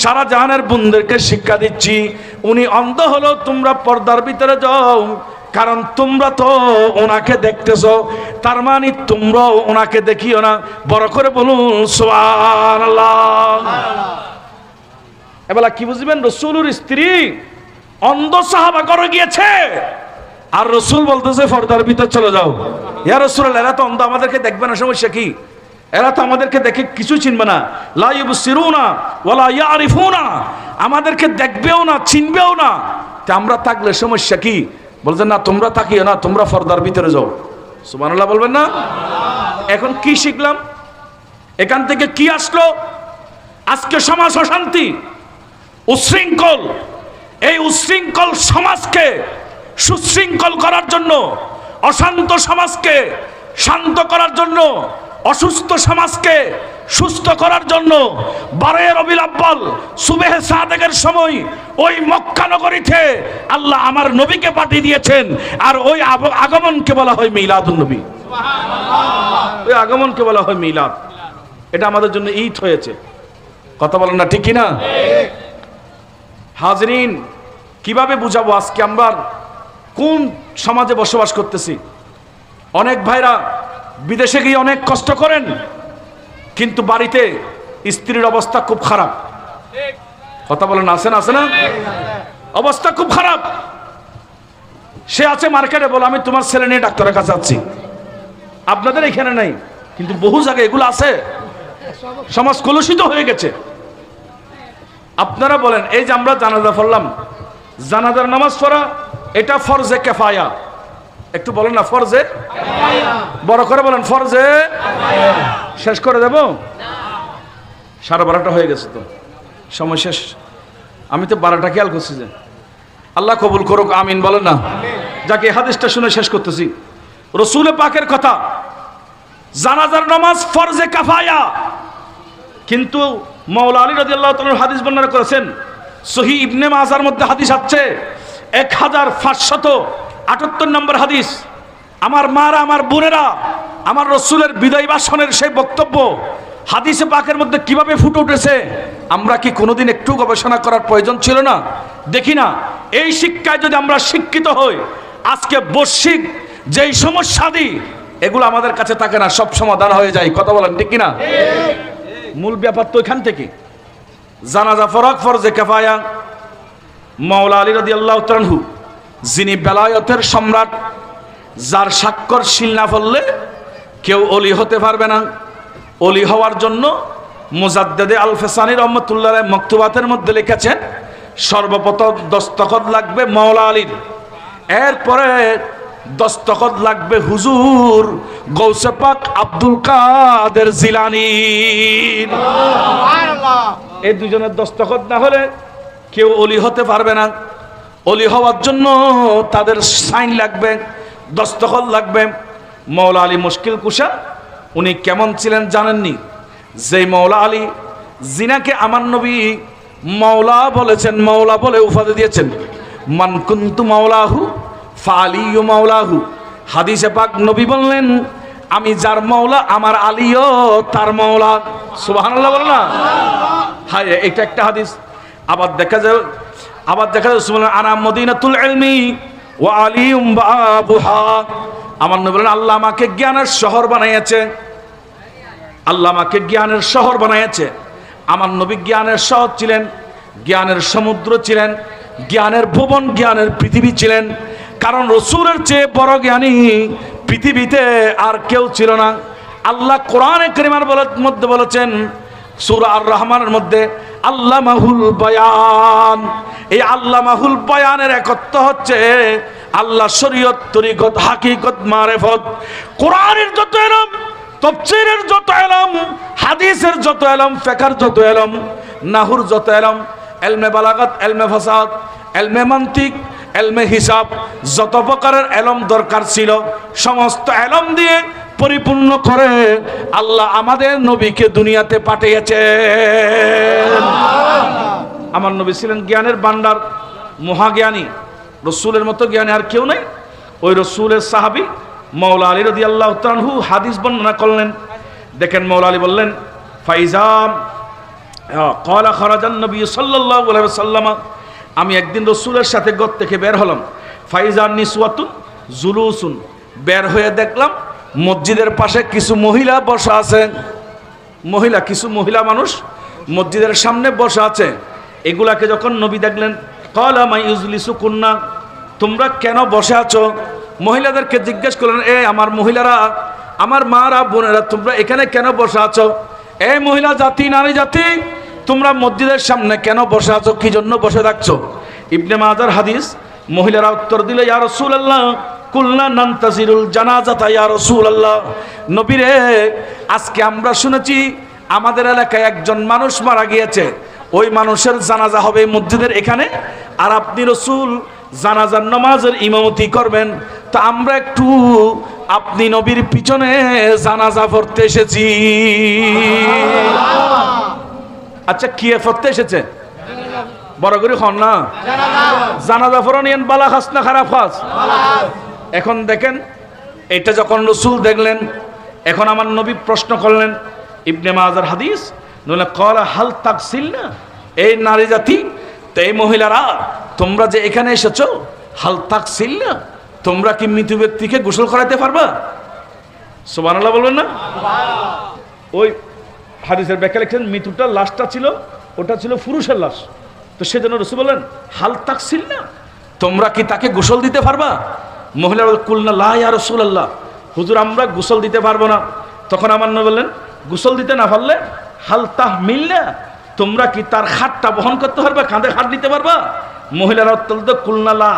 সারা জাহানের বোনদেরকে শিক্ষা দিচ্ছি, উনি অন্ধ হলো, তোমরা পর্দার ভিতরে যাও, কারণ তোমরা তো ওনাকে দেখতেছো, তার মানে তোমরাও ওনাকে দেখিও না। বড় করে বলুন সুবহানাল্লাহ। এবেলা কি বুঝবেন? রসুলের স্ত্রী অন্ধ সাহাবা করে গিয়েছে, আর রসুল বলতেছে পর্দার ভিতর চলে যাও। ইয়া রাসূলুল্লাহ, এরা তো অন্ধ, আমাদেরকে দেখবে না, সমস্যা কি? এরা তো আমাদেরকে দেখে কিছু চিনবে না। লা ইবসিরুনা ওয়ালা ইয়ারিফুনা, আমাদেরকে দেখবেও না, চিনবেও না, তা আমরা থাকলে সমস্যা কি? বলছেন না, তোমরা তাকিও না, তোমরা পর্দার ভিতরে যাও। সুবহানাল্লাহ বলবেন না? এখন কি শিখলাম এখান থেকে? কি আসলো? আজকে সমাজ অশান্তি, উশৃঙ্খল। এই উশৃঙ্খল সমাজকে সুশৃঙ্খল করার জন্য, অশান্ত সমাজকে শান্ত করার জন্য, অসুস্থ সমাজকে সুস্থ করার জন্য 12 রবিউল আউয়াল সুবহে সাদেকের সময় ওই মক্কা নগরীতে আল্লাহ আমার নবীকে পাঠিয়ে দিয়েছেন। আর ওই আগমনকে বলা হয় মিলাদুন নবী। সুবহানাল্লাহ। ওই আগমনকে বলা হয় মিলাদ। এটা আমাদের জন্য ঈদ হয়েছে। কথা বলেন না, ঠিক কি না? হাজরিন, কিভাবে বুঝাবো আজকে আমরা কোন সমাজে বসবাস করতেছি? অনেক ভাইরা বিদেশে গিয়ে অনেক কষ্ট করেন, কিন্তু বাড়িতে স্ত্রীর অবস্থা খুব খারাপ। কথা বলেন, আছে না? অবস্থা খুব খারাপ। সে আছে মার্কেটে, বলে আমি তোমার ছেলে নিয়ে ডাক্তারের কাছে যাচ্ছি। আপনাদের এখানে নাই, কিন্তু বহু জায়গায় এগুলো আছে। সমাজ কলুষিত হয়ে গেছে। আপনারা বলেন, এই যে আমরা জানাজা পড়লাম, জানাজার নামাজ পড়া এটা ফরজে কিফায়া। একটু বলেন না, ফরজে কিফায়া। বড় করে বলেন, ফরজে কিফায়া। শেষ করে দেব? 12:30 হয়ে গেছে তো, সময় শেষ। আমি তো 12টা খেয়াল করছি। যে আল্লাহ কবুল করুক, আমিন বলেন না। যাকে হাদিসটা শুনে শেষ করতেছি, রসুল পাকের কথা, জানাজার নামাজ ফরজে কিফায়া। কিন্তু মাওলা আলী রাদিয়াল্লাহু তাআলা হাদিস বর্ণনা করেছেন, সহিহ ইবনে মাজার মধ্যে হাদিস আছে 1578 নম্বর হাদিস। আমার মারা, আমার বোনেরা, আমার রসুলের বিদায় ভাষণের সেই বক্তব্য হাদিসে পাকের মধ্যে কিভাবে ফুটে উঠেছে, আমরা কি কোনোদিন একটু গবেষণা করার প্রয়োজন ছিল না? দেখি না, এই শিক্ষায় যদি আমরা শিক্ষিত হই, আজকে বৈশ্বিক যেই সমস্যাদি এগুলো আমাদের কাছে থাকে না, সব সমাধান হয়ে যায়। কথা বলেন, ঠিক কিনা? মূল ব্যাপার তো এখান থেকে। জানাজা ফরক ফরজে কিফায়া। মাওলা আলী রাদিয়াল্লাহু তাআলা আনহু, যিনি বেলায়েতের সম্রাট, যার স্বাক্ষর শিল না পড়লে কেউ ওলি হতে পারবে না। ওলি হওয়ার জন্য মুজাদ্দেদে আল ফেসানি রহমাতুল্লাহ আলাইহি মকতুবাতের মধ্যে লিখেছেন, সর্বপ্রথম দস্তখত লাগবে মাওলা আলীর, এরপরে দস্তখত লাগবে হুজুর গৌসে পাক আব্দুল কাদের জিলানীর। এই দুজনের দস্তখত না হলে কেউ ওলি হতে পারবে না। ওলি হওয়ার জন্য তাদের সাইন লাগবে, দস্তখত লাগবে। মাওলা আলী মুশকিল কুশা, উনি কেমন ছিলেন জানেননি? যেই মাওলা আলী, জিনাকে আমার নবী মাওলা বলেছেন, মাওলা বলে উপাধি দিয়েছেন, মান কুনতু মাওলাহু ফালিয়ু মাওলাহু। হাদিসে পাক নবী বললেন, আমি যার মাওলা, আমার আলীও তার মাওলা। সুবহানাল্লাহ বলো না? হ্যাঁ, এটা একটা হাদিস। আবার দেখা যায় সুবহানাল্লাহ, আনা মদিনাতুল ইলমি ওয়া আলিয়ুম বাবুহা। আমার নবী বলেন, আল্লাহ আমাকে জ্ঞানের শহর বানিয়েছে, আল্লাহ আমাকে জ্ঞানের শহর বানিয়েছে। আমার নবী জ্ঞানের শহর ছিলেন, জ্ঞানের সমুদ্র ছিলেন, জ্ঞানের ভুবন, জ্ঞানের পৃথিবী ছিলেন। কারণ রসুলের চেয়ে বড় জ্ঞানী পৃথিবীতে আর কেউ ছিল না। আল্লাহ কোরআনে কারিমের মধ্যে বলেছেন, সূরা আর রহমানের মধ্যে, আল্লামাহুল বয়ান। এই আল্লামাহুল বয়ানের একত্ব হচ্ছে আল্লাহ শরীয়ত, তরিকত, হাকিকত, মারিফত। কোরআনের যত ইলম, তাফসীরের যত ইলম, হাদিসের যত ইলম, ফিকহের যত ইলম, নাহুর যত ইলম, ইলমে বালাগাত, ইলমে ফাসাদ, ইলমে মানতিক, ইলমে হিসাব, যত প্রকারের ইলম দরকার ছিল, সমস্ত ইলম দিয়ে পরিপূর্ণ করে আল্লাহ আমাদের নবীকে দুনিয়াতে পাঠিয়েছেন। আমার নবী ছিলেন জ্ঞানের ভান্ডার, মহাজ্ঞানী। রসুলের মতো জ্ঞানী আর কেউ নাই। ওই রসুলের সাহাবী মাওলা আলী রাদিয়াল্লাহু তাআলা আনহু হাদিস বর্ণনা করলেন। দেখেন মাওলা আলী বললেন, ফাইজাম ক্বালা খারাজান নবী সাল্লাল্লাহু আলাইহি ওয়াসাল্লাম, আমি একদিন রসুলের সাথে ঘর থেকে বের হলাম। ফাইজান নিসওয়াতুন জুলুসুন, বের হয়ে দেখলাম মসজিদের পাশে কিছু মহিলা বসা আছে। কিছু মহিলা মানুষ মসজিদের সামনে বসা আছে। এগুলাকে যখন নবী দেখলেন, ক্বালা মা ইউজলিসুকুন্না, তোমরা কেন বসে আছো? মহিলাদেরকে জিজ্ঞেস করলেন, আমার মহিলারা, আমার মারা বোনেরা, তোমরা এখানে কেন বসে আছো? মহিলা জাতি, নারী জাতি, তোমরা মসজিদের সামনে কেন বসে আছো? কি জন্য বসে থাকছো? ইবনে মাজার হাদিস। মহিলারা উত্তর দিল, ইয়া রাসূলুল্লাহ কুলনা নান্তাজিরুল জানাজাতা ইয়া রাসূলুল্লাহ, নবী রে, আজকে আমরা শুনেছি আমাদের এলাকায় একজন মানুষ মারা গিয়েছে, ওই মানুষের জানাজা হবে মসজিদের এখানে, আর আপনি রসুল জানাজার নামাজের ইমামতি করবেন, তো আমরা একটু আপনি নবীর পিছনে জানাজা পড়তে এসেছি। আচ্ছা, কি পড়তে এসেছে? বড় করে হন না, জানাজা পড়ানিয়েন বালা খাস না খারাপ খাস? এখন দেখেন, এটা যখন রসুল দেখলেন, এখন আমার নবী প্রশ্ন করলেন, ইবনে মাজার হাদিস, নইলে ক্বালা হাল তাগসিলনা, এই নারী জাতি, তো এই মহিলারা, তোমরা যে এখানে এসেছো, হাল তাগসিলনা, তোমরা কি মৃত ব্যক্তিকে গোসল করাতে পারবা? সুবহানাল্লাহ বলবেন না? ওই হাদিসের ব্যাখ্যা লিখছেন, মৃত্যুটার লাশটা ছিল, ওটা ছিল পুরুষের লাশ, তো সেজন্য রাসূল বলেন হাল তাগসিলনা, তোমরা কি তাকে গোসল দিতে পারবা? মহিলা বলে, কুলনা লা ইয়া রাসূলুল্লাহ, হুজুর আমরা গোসল দিতে পারবো না। তখন আমার নবী বললেন, গোসল দিতে না পারলে হাল তাহমিলনা, তোমরা কি তার খাটটা বহন করতে পারবা, কাঁধে খাট নিতে পারবা? মহিলারা অত্যন্ত, কুলনা লা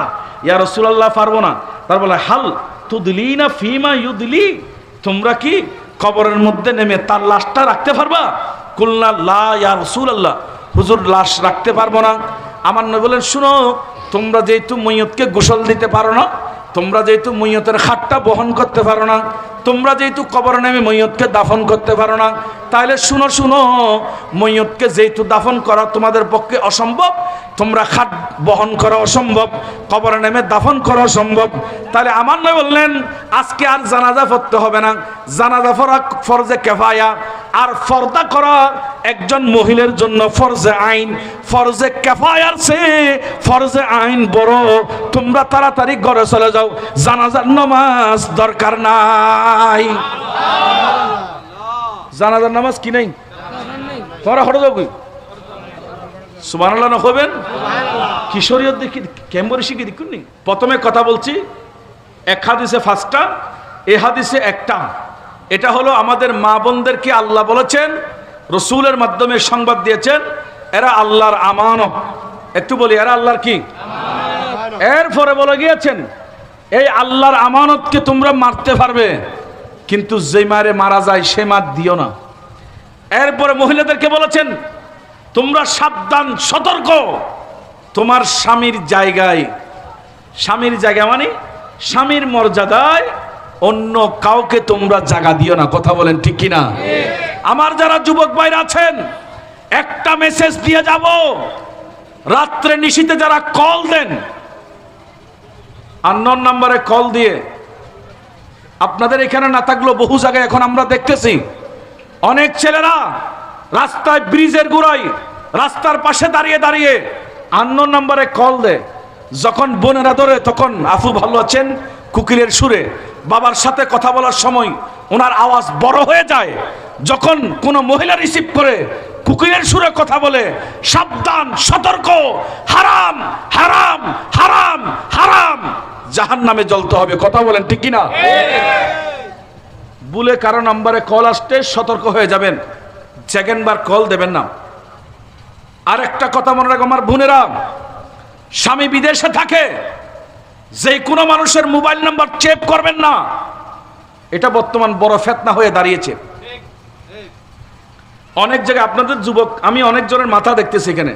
ইয়া রাসূলুল্লাহ, পারবো না। তার বলে, হাল তুদলিনা ফিমা ইউদলি, তোমরা কি কবরের মধ্যে নেমে তার লাশটা রাখতে পারবা? কুলনা লা ইয়া রাসূলুল্লাহ, হুজুর লাশ রাখতে পারবো না। আমার নবী বলেন, শুনো, তোমরা যেহেতু মইয়তকে গোসল দিতে পারো না, তোমরা যেহেতু মইয়তের খাটটা বহন করতে পারো না, তোমরা যেহেতু কবরে নেমে মইয়তকে দাফন করতে পারো না, তাহলে শুনো শুনো, মইয়তকে যেহেতু দাফন করা তোমাদের পক্ষে অসম্ভব, তোমরা খাট বহন করা অসম্ভব, কবরে নেমে দাফন করা অসম্ভব, তাহলে আমার নবী বললেন, আজকে আর জানাজা পড়তে হবে না, জানাজা পড়া ফরজে কিফায়া, আর পর্দা করা একজন মহিলার জন্য ফরজে আইন। ফরজে কিফায়ার চেয়ে ফরজে আইন বড়। তোমরা তাড়াতাড়ি ঘরে চলে যাও, জানাজার নামাজ দরকার নাই। জানাজার নামাজ কি নাই? তোমরা হটে যাও কই? সুবহানাল্লাহ না হবেন? কি শরীয়ত দেখি কেমন শিখে দেখুন নি। প্রথমে কথা বলছি, এক হাদিসে ফার্স্টটা, এ হাদিসে একটা। এটা হলো আমাদের মা বোনদেরকে আল্লাহ বলেছেন, রসুলের মাধ্যমে সংবাদ দিয়েছেন, এরা আল্লাহর আমানত। একটু বলি, এরা আল্লাহর কি? এরপরে বলে গিয়েছেন, এই আল্লাহর আমানতকে তোমরা মারতে পারবে, কিন্তু যে মারে মারা যায় সে মার দিও না। এরপরে মহিলাদেরকে বলেছেন, তোমরা সাবধান, সতর্ক, তোমার স্বামীর জায়গায়, স্বামীর জায়গা মানে স্বামীর মর্যাদায় অন্য কাউকে তোমরা জায়গা দিও না। কথা বলেন ঠিক কিনা? আমার যারা যুবক ভাইরা আছেন, একটা মেসেজ দিয়ে যাব, রাত্রে নিশীতে যারা কল দেন, আননোন নাম্বারে কল দিয়ে, আপনাদের এখানে না থাকলেও বহু জায়গায় এখন আমরা দেখতেছি, অনেক ছেলেরা রাস্তায়, ব্রিজের গোড়ায়, রাস্তার পাশে দাঁড়িয়ে দাঁড়িয়ে আননোন নাম্বারে কল দেয়। যখন বোনেরা ধরে, তখন আফু ভালো আছেন কুকিলের সুরে, বাবার সাথে কথা বলার সময় ওনার আওয়াজ বড় হয়ে যায়। যখন কোনো মহিলা রিসিভ করে কুকিলের সুরে কথা বলে, সাবধান, সতর্ক, হারাম হারাম হারাম হারাম, জাহান্নামে জ্বলতে হবে। কথা বলেন ঠিক কিনা? বলে কারো নাম্বারে কল আসতে সতর্ক হয়ে যাবেন, সেকেন্ড বার কল দেবেন না। আর একটা কথা মনে রাখো আমার বোনেরা, স্বামী বিদেশে থাকে, যে কোনো মানুষের মোবাইল নাম্বার চেক করবেন না। এটা বর্তমান বড় ফিতনা হয়ে দাঁড়িয়েছে। অনেক জায়গায় আপনাদের যুবক, আমি অনেক জনের মাথা দেখতেছি এখানে,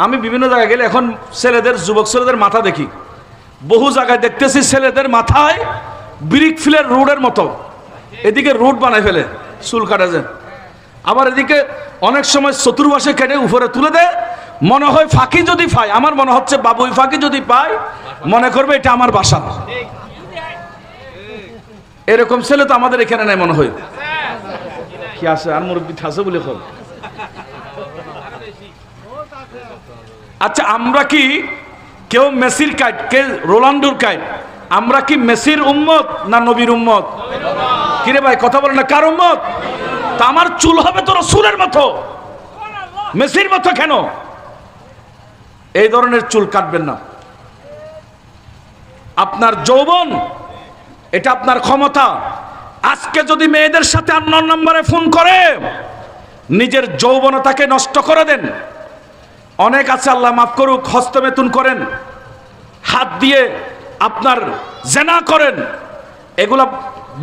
আমি বিভিন্ন জায়গায় গেলে এখন ছেলেদের, যুবক ছেলেদের মাথা দেখি, বহু জায়গায় দেখতেছি ছেলেদের মাথায় ব্রিক ফিলের রোডের মতো, এদিকে রোড বানায় ফেলে, চুল কাটা যায়, আবার এদিকে অনেক সময় চতুর্পাশে কেটে উপরে তুলে দেয়, মনে হয় ফাঁকি যদি পায়, আমার মনে হচ্ছে বাবুই ফাঁকি যদি পায় মনে করবে এটা আমার বাসা। এরকম ছেলে তো আমাদের এখানে নাই মনে হয়। কি আছে আর মুরব্বী আছে বলে খবর। আচ্ছা, আমরা কি কেউ মেসির কাইট, কে রোনাল্ডোর কাইট, আমরা কি মেসির উম্মত না নবীর উম্মত? কিরে ভাই কথা বলেন না, কার উম্মত? তা আমার চুল হবে তো রাসূলের মতো, মেসির মতো কেন? এই ধরনের চুল কাটবেন না। আপনার যৌবন এটা আপনার ক্ষমতা। আজকে যদি মেয়েদের সাথে আননোন নম্বরে ফোন করে নিজের যৌবনতাকে নষ্ট করে দেন। অনেক আছে, আল্লাহ মাফ করুক, হস্তমেতুন করেন, হাত দিয়ে আপনার জেনা করেন, এগুলা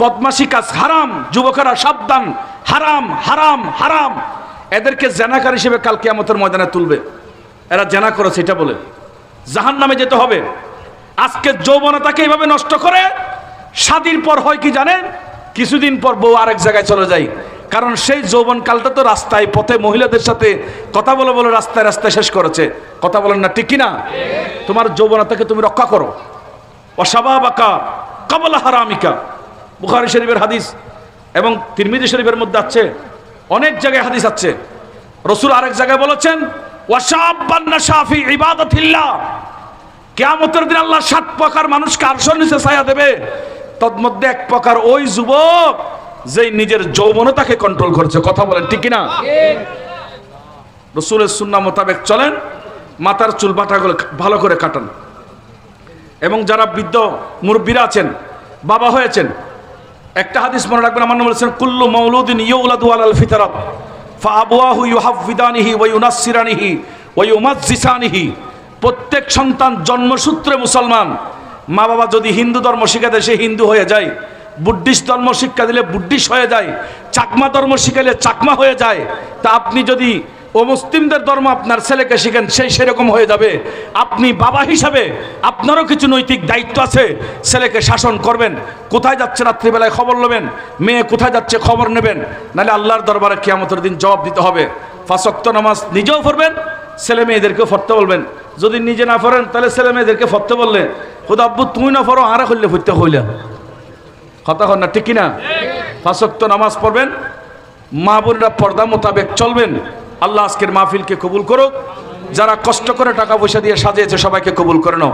বদমাশি কাজ, হারাম। যুবকেরা সাবধান, হারাম হারাম হারাম। এদেরকে জেনাকার হিসেবে কাল কিয়ামতের ময়দানে তুলবে। এরা জেনা করেছে এটা বলে জাহান্নামে যেতে হবে। আজকে যৌবনতাকে এইভাবে নষ্ট করে শাদীর পর হয় কি জানেন, কিছুদিন পর বউ আরেক জায়গায় চলে যায়। কারণ সেই যৌবন কালটা তো রাস্তায় পথে মহিলাদের সাথে কথা বলে বলে রাস্তায় রাস্তায় শেষ করেছে। কথা বলেন না ঠিক কিনা? তোমার যৌবনতাকে তুমি রক্ষা করো। ওয়াশাবাবাকা ক্বাবলা হারামিকা, বুখারী শরীফের হাদিস এবং তিরমিজি শরীফের মধ্যে আছে, অনেক জায়গায় হাদিস আছে। রাসূল আরেক জায়গায় বলেছেন ওয়াশাব্বান নাশা ফি ইবাদাতিল্লাহ, কিয়ামতের দিন আল্লাহ 7 প্রকার মানুষকে আরশের নিচে ছায়া দেবে। তন্মধ্যে এক প্রকার ওই যুবক যেই নিজের যৌবনতাকে কন্ট্রোল করছে। কথা বলেন ঠিক কিনা? রাসূলের সুন্নাহ মোতাবেক চলেন, মাথার চুল বাটাগুলো ভালো করে কাটান। এবং যারা বৃদ্ধ মুরব্বীরা আছেন, বাবা হয়েছেন, একটা হাদিস মনে রাখবেন, আমার নবী বলেছেন কুল্লু মাউলুদিন ইউলাদু আলাল ফিতরাত ফাআবওয়াহু ইউহাফিদানিহি ওয়া ইউনাসসিরানিহি ওয়া ইউমাজ্জিসানিহি। প্রত্যেক সন্তান জন্মসূত্রে মুসলমান। মা বাবা যদি হিন্দু ধর্ম শিক্ষা দেয় সে হিন্দু হয়ে যায়, বুদ্ধিস্ট ধর্ম শিক্ষা দিলে বুদ্ধিস্ট হয়ে যায়, চাকমা ধর্ম শিখাইলে চাকমা হয়ে যায়। তা আপনি যদি ও মুসলিমদের ধর্ম আপনার ছেলেকে শিখেন সেই সেরকম হয়ে যাবে। আপনি বাবা হিসাবে আপনারও কিছু নৈতিক দায়িত্ব আছে, ছেলেকে শাসন করবেন। কোথায় যাচ্ছে রাত্রিবেলায় খবর নেবেন, মেয়ে কোথায় যাচ্ছে খবর নেবেন, নাহলে আল্লাহর দরবারে কিয়ামতের দিন জবাব দিতে হবে। 5 ওয়াক্ত নামাজ নিজেও পড়বেন, ছেলে মেয়েদেরকেও পড়তে বলবেন। যদি নিজে না পড়েন তাহলে ছেলে মেয়েদেরকে পড়তে বললে খুদ আব্বু তুমি না পড়ো আরা করলে পড়তে হইলে কথা হন না ঠিক কিনা? 5 ওয়াক্ত নামাজ পড়বেন, মা বোনেরা পর্দা মোতাবেক চলবেন। আল্লাহ আজকের মাহফিলকে কবুল করুক। যারা কষ্ট করে টাকা পয়সা দিয়ে সাজিয়েছে সবাইকে কবুল করে নাও।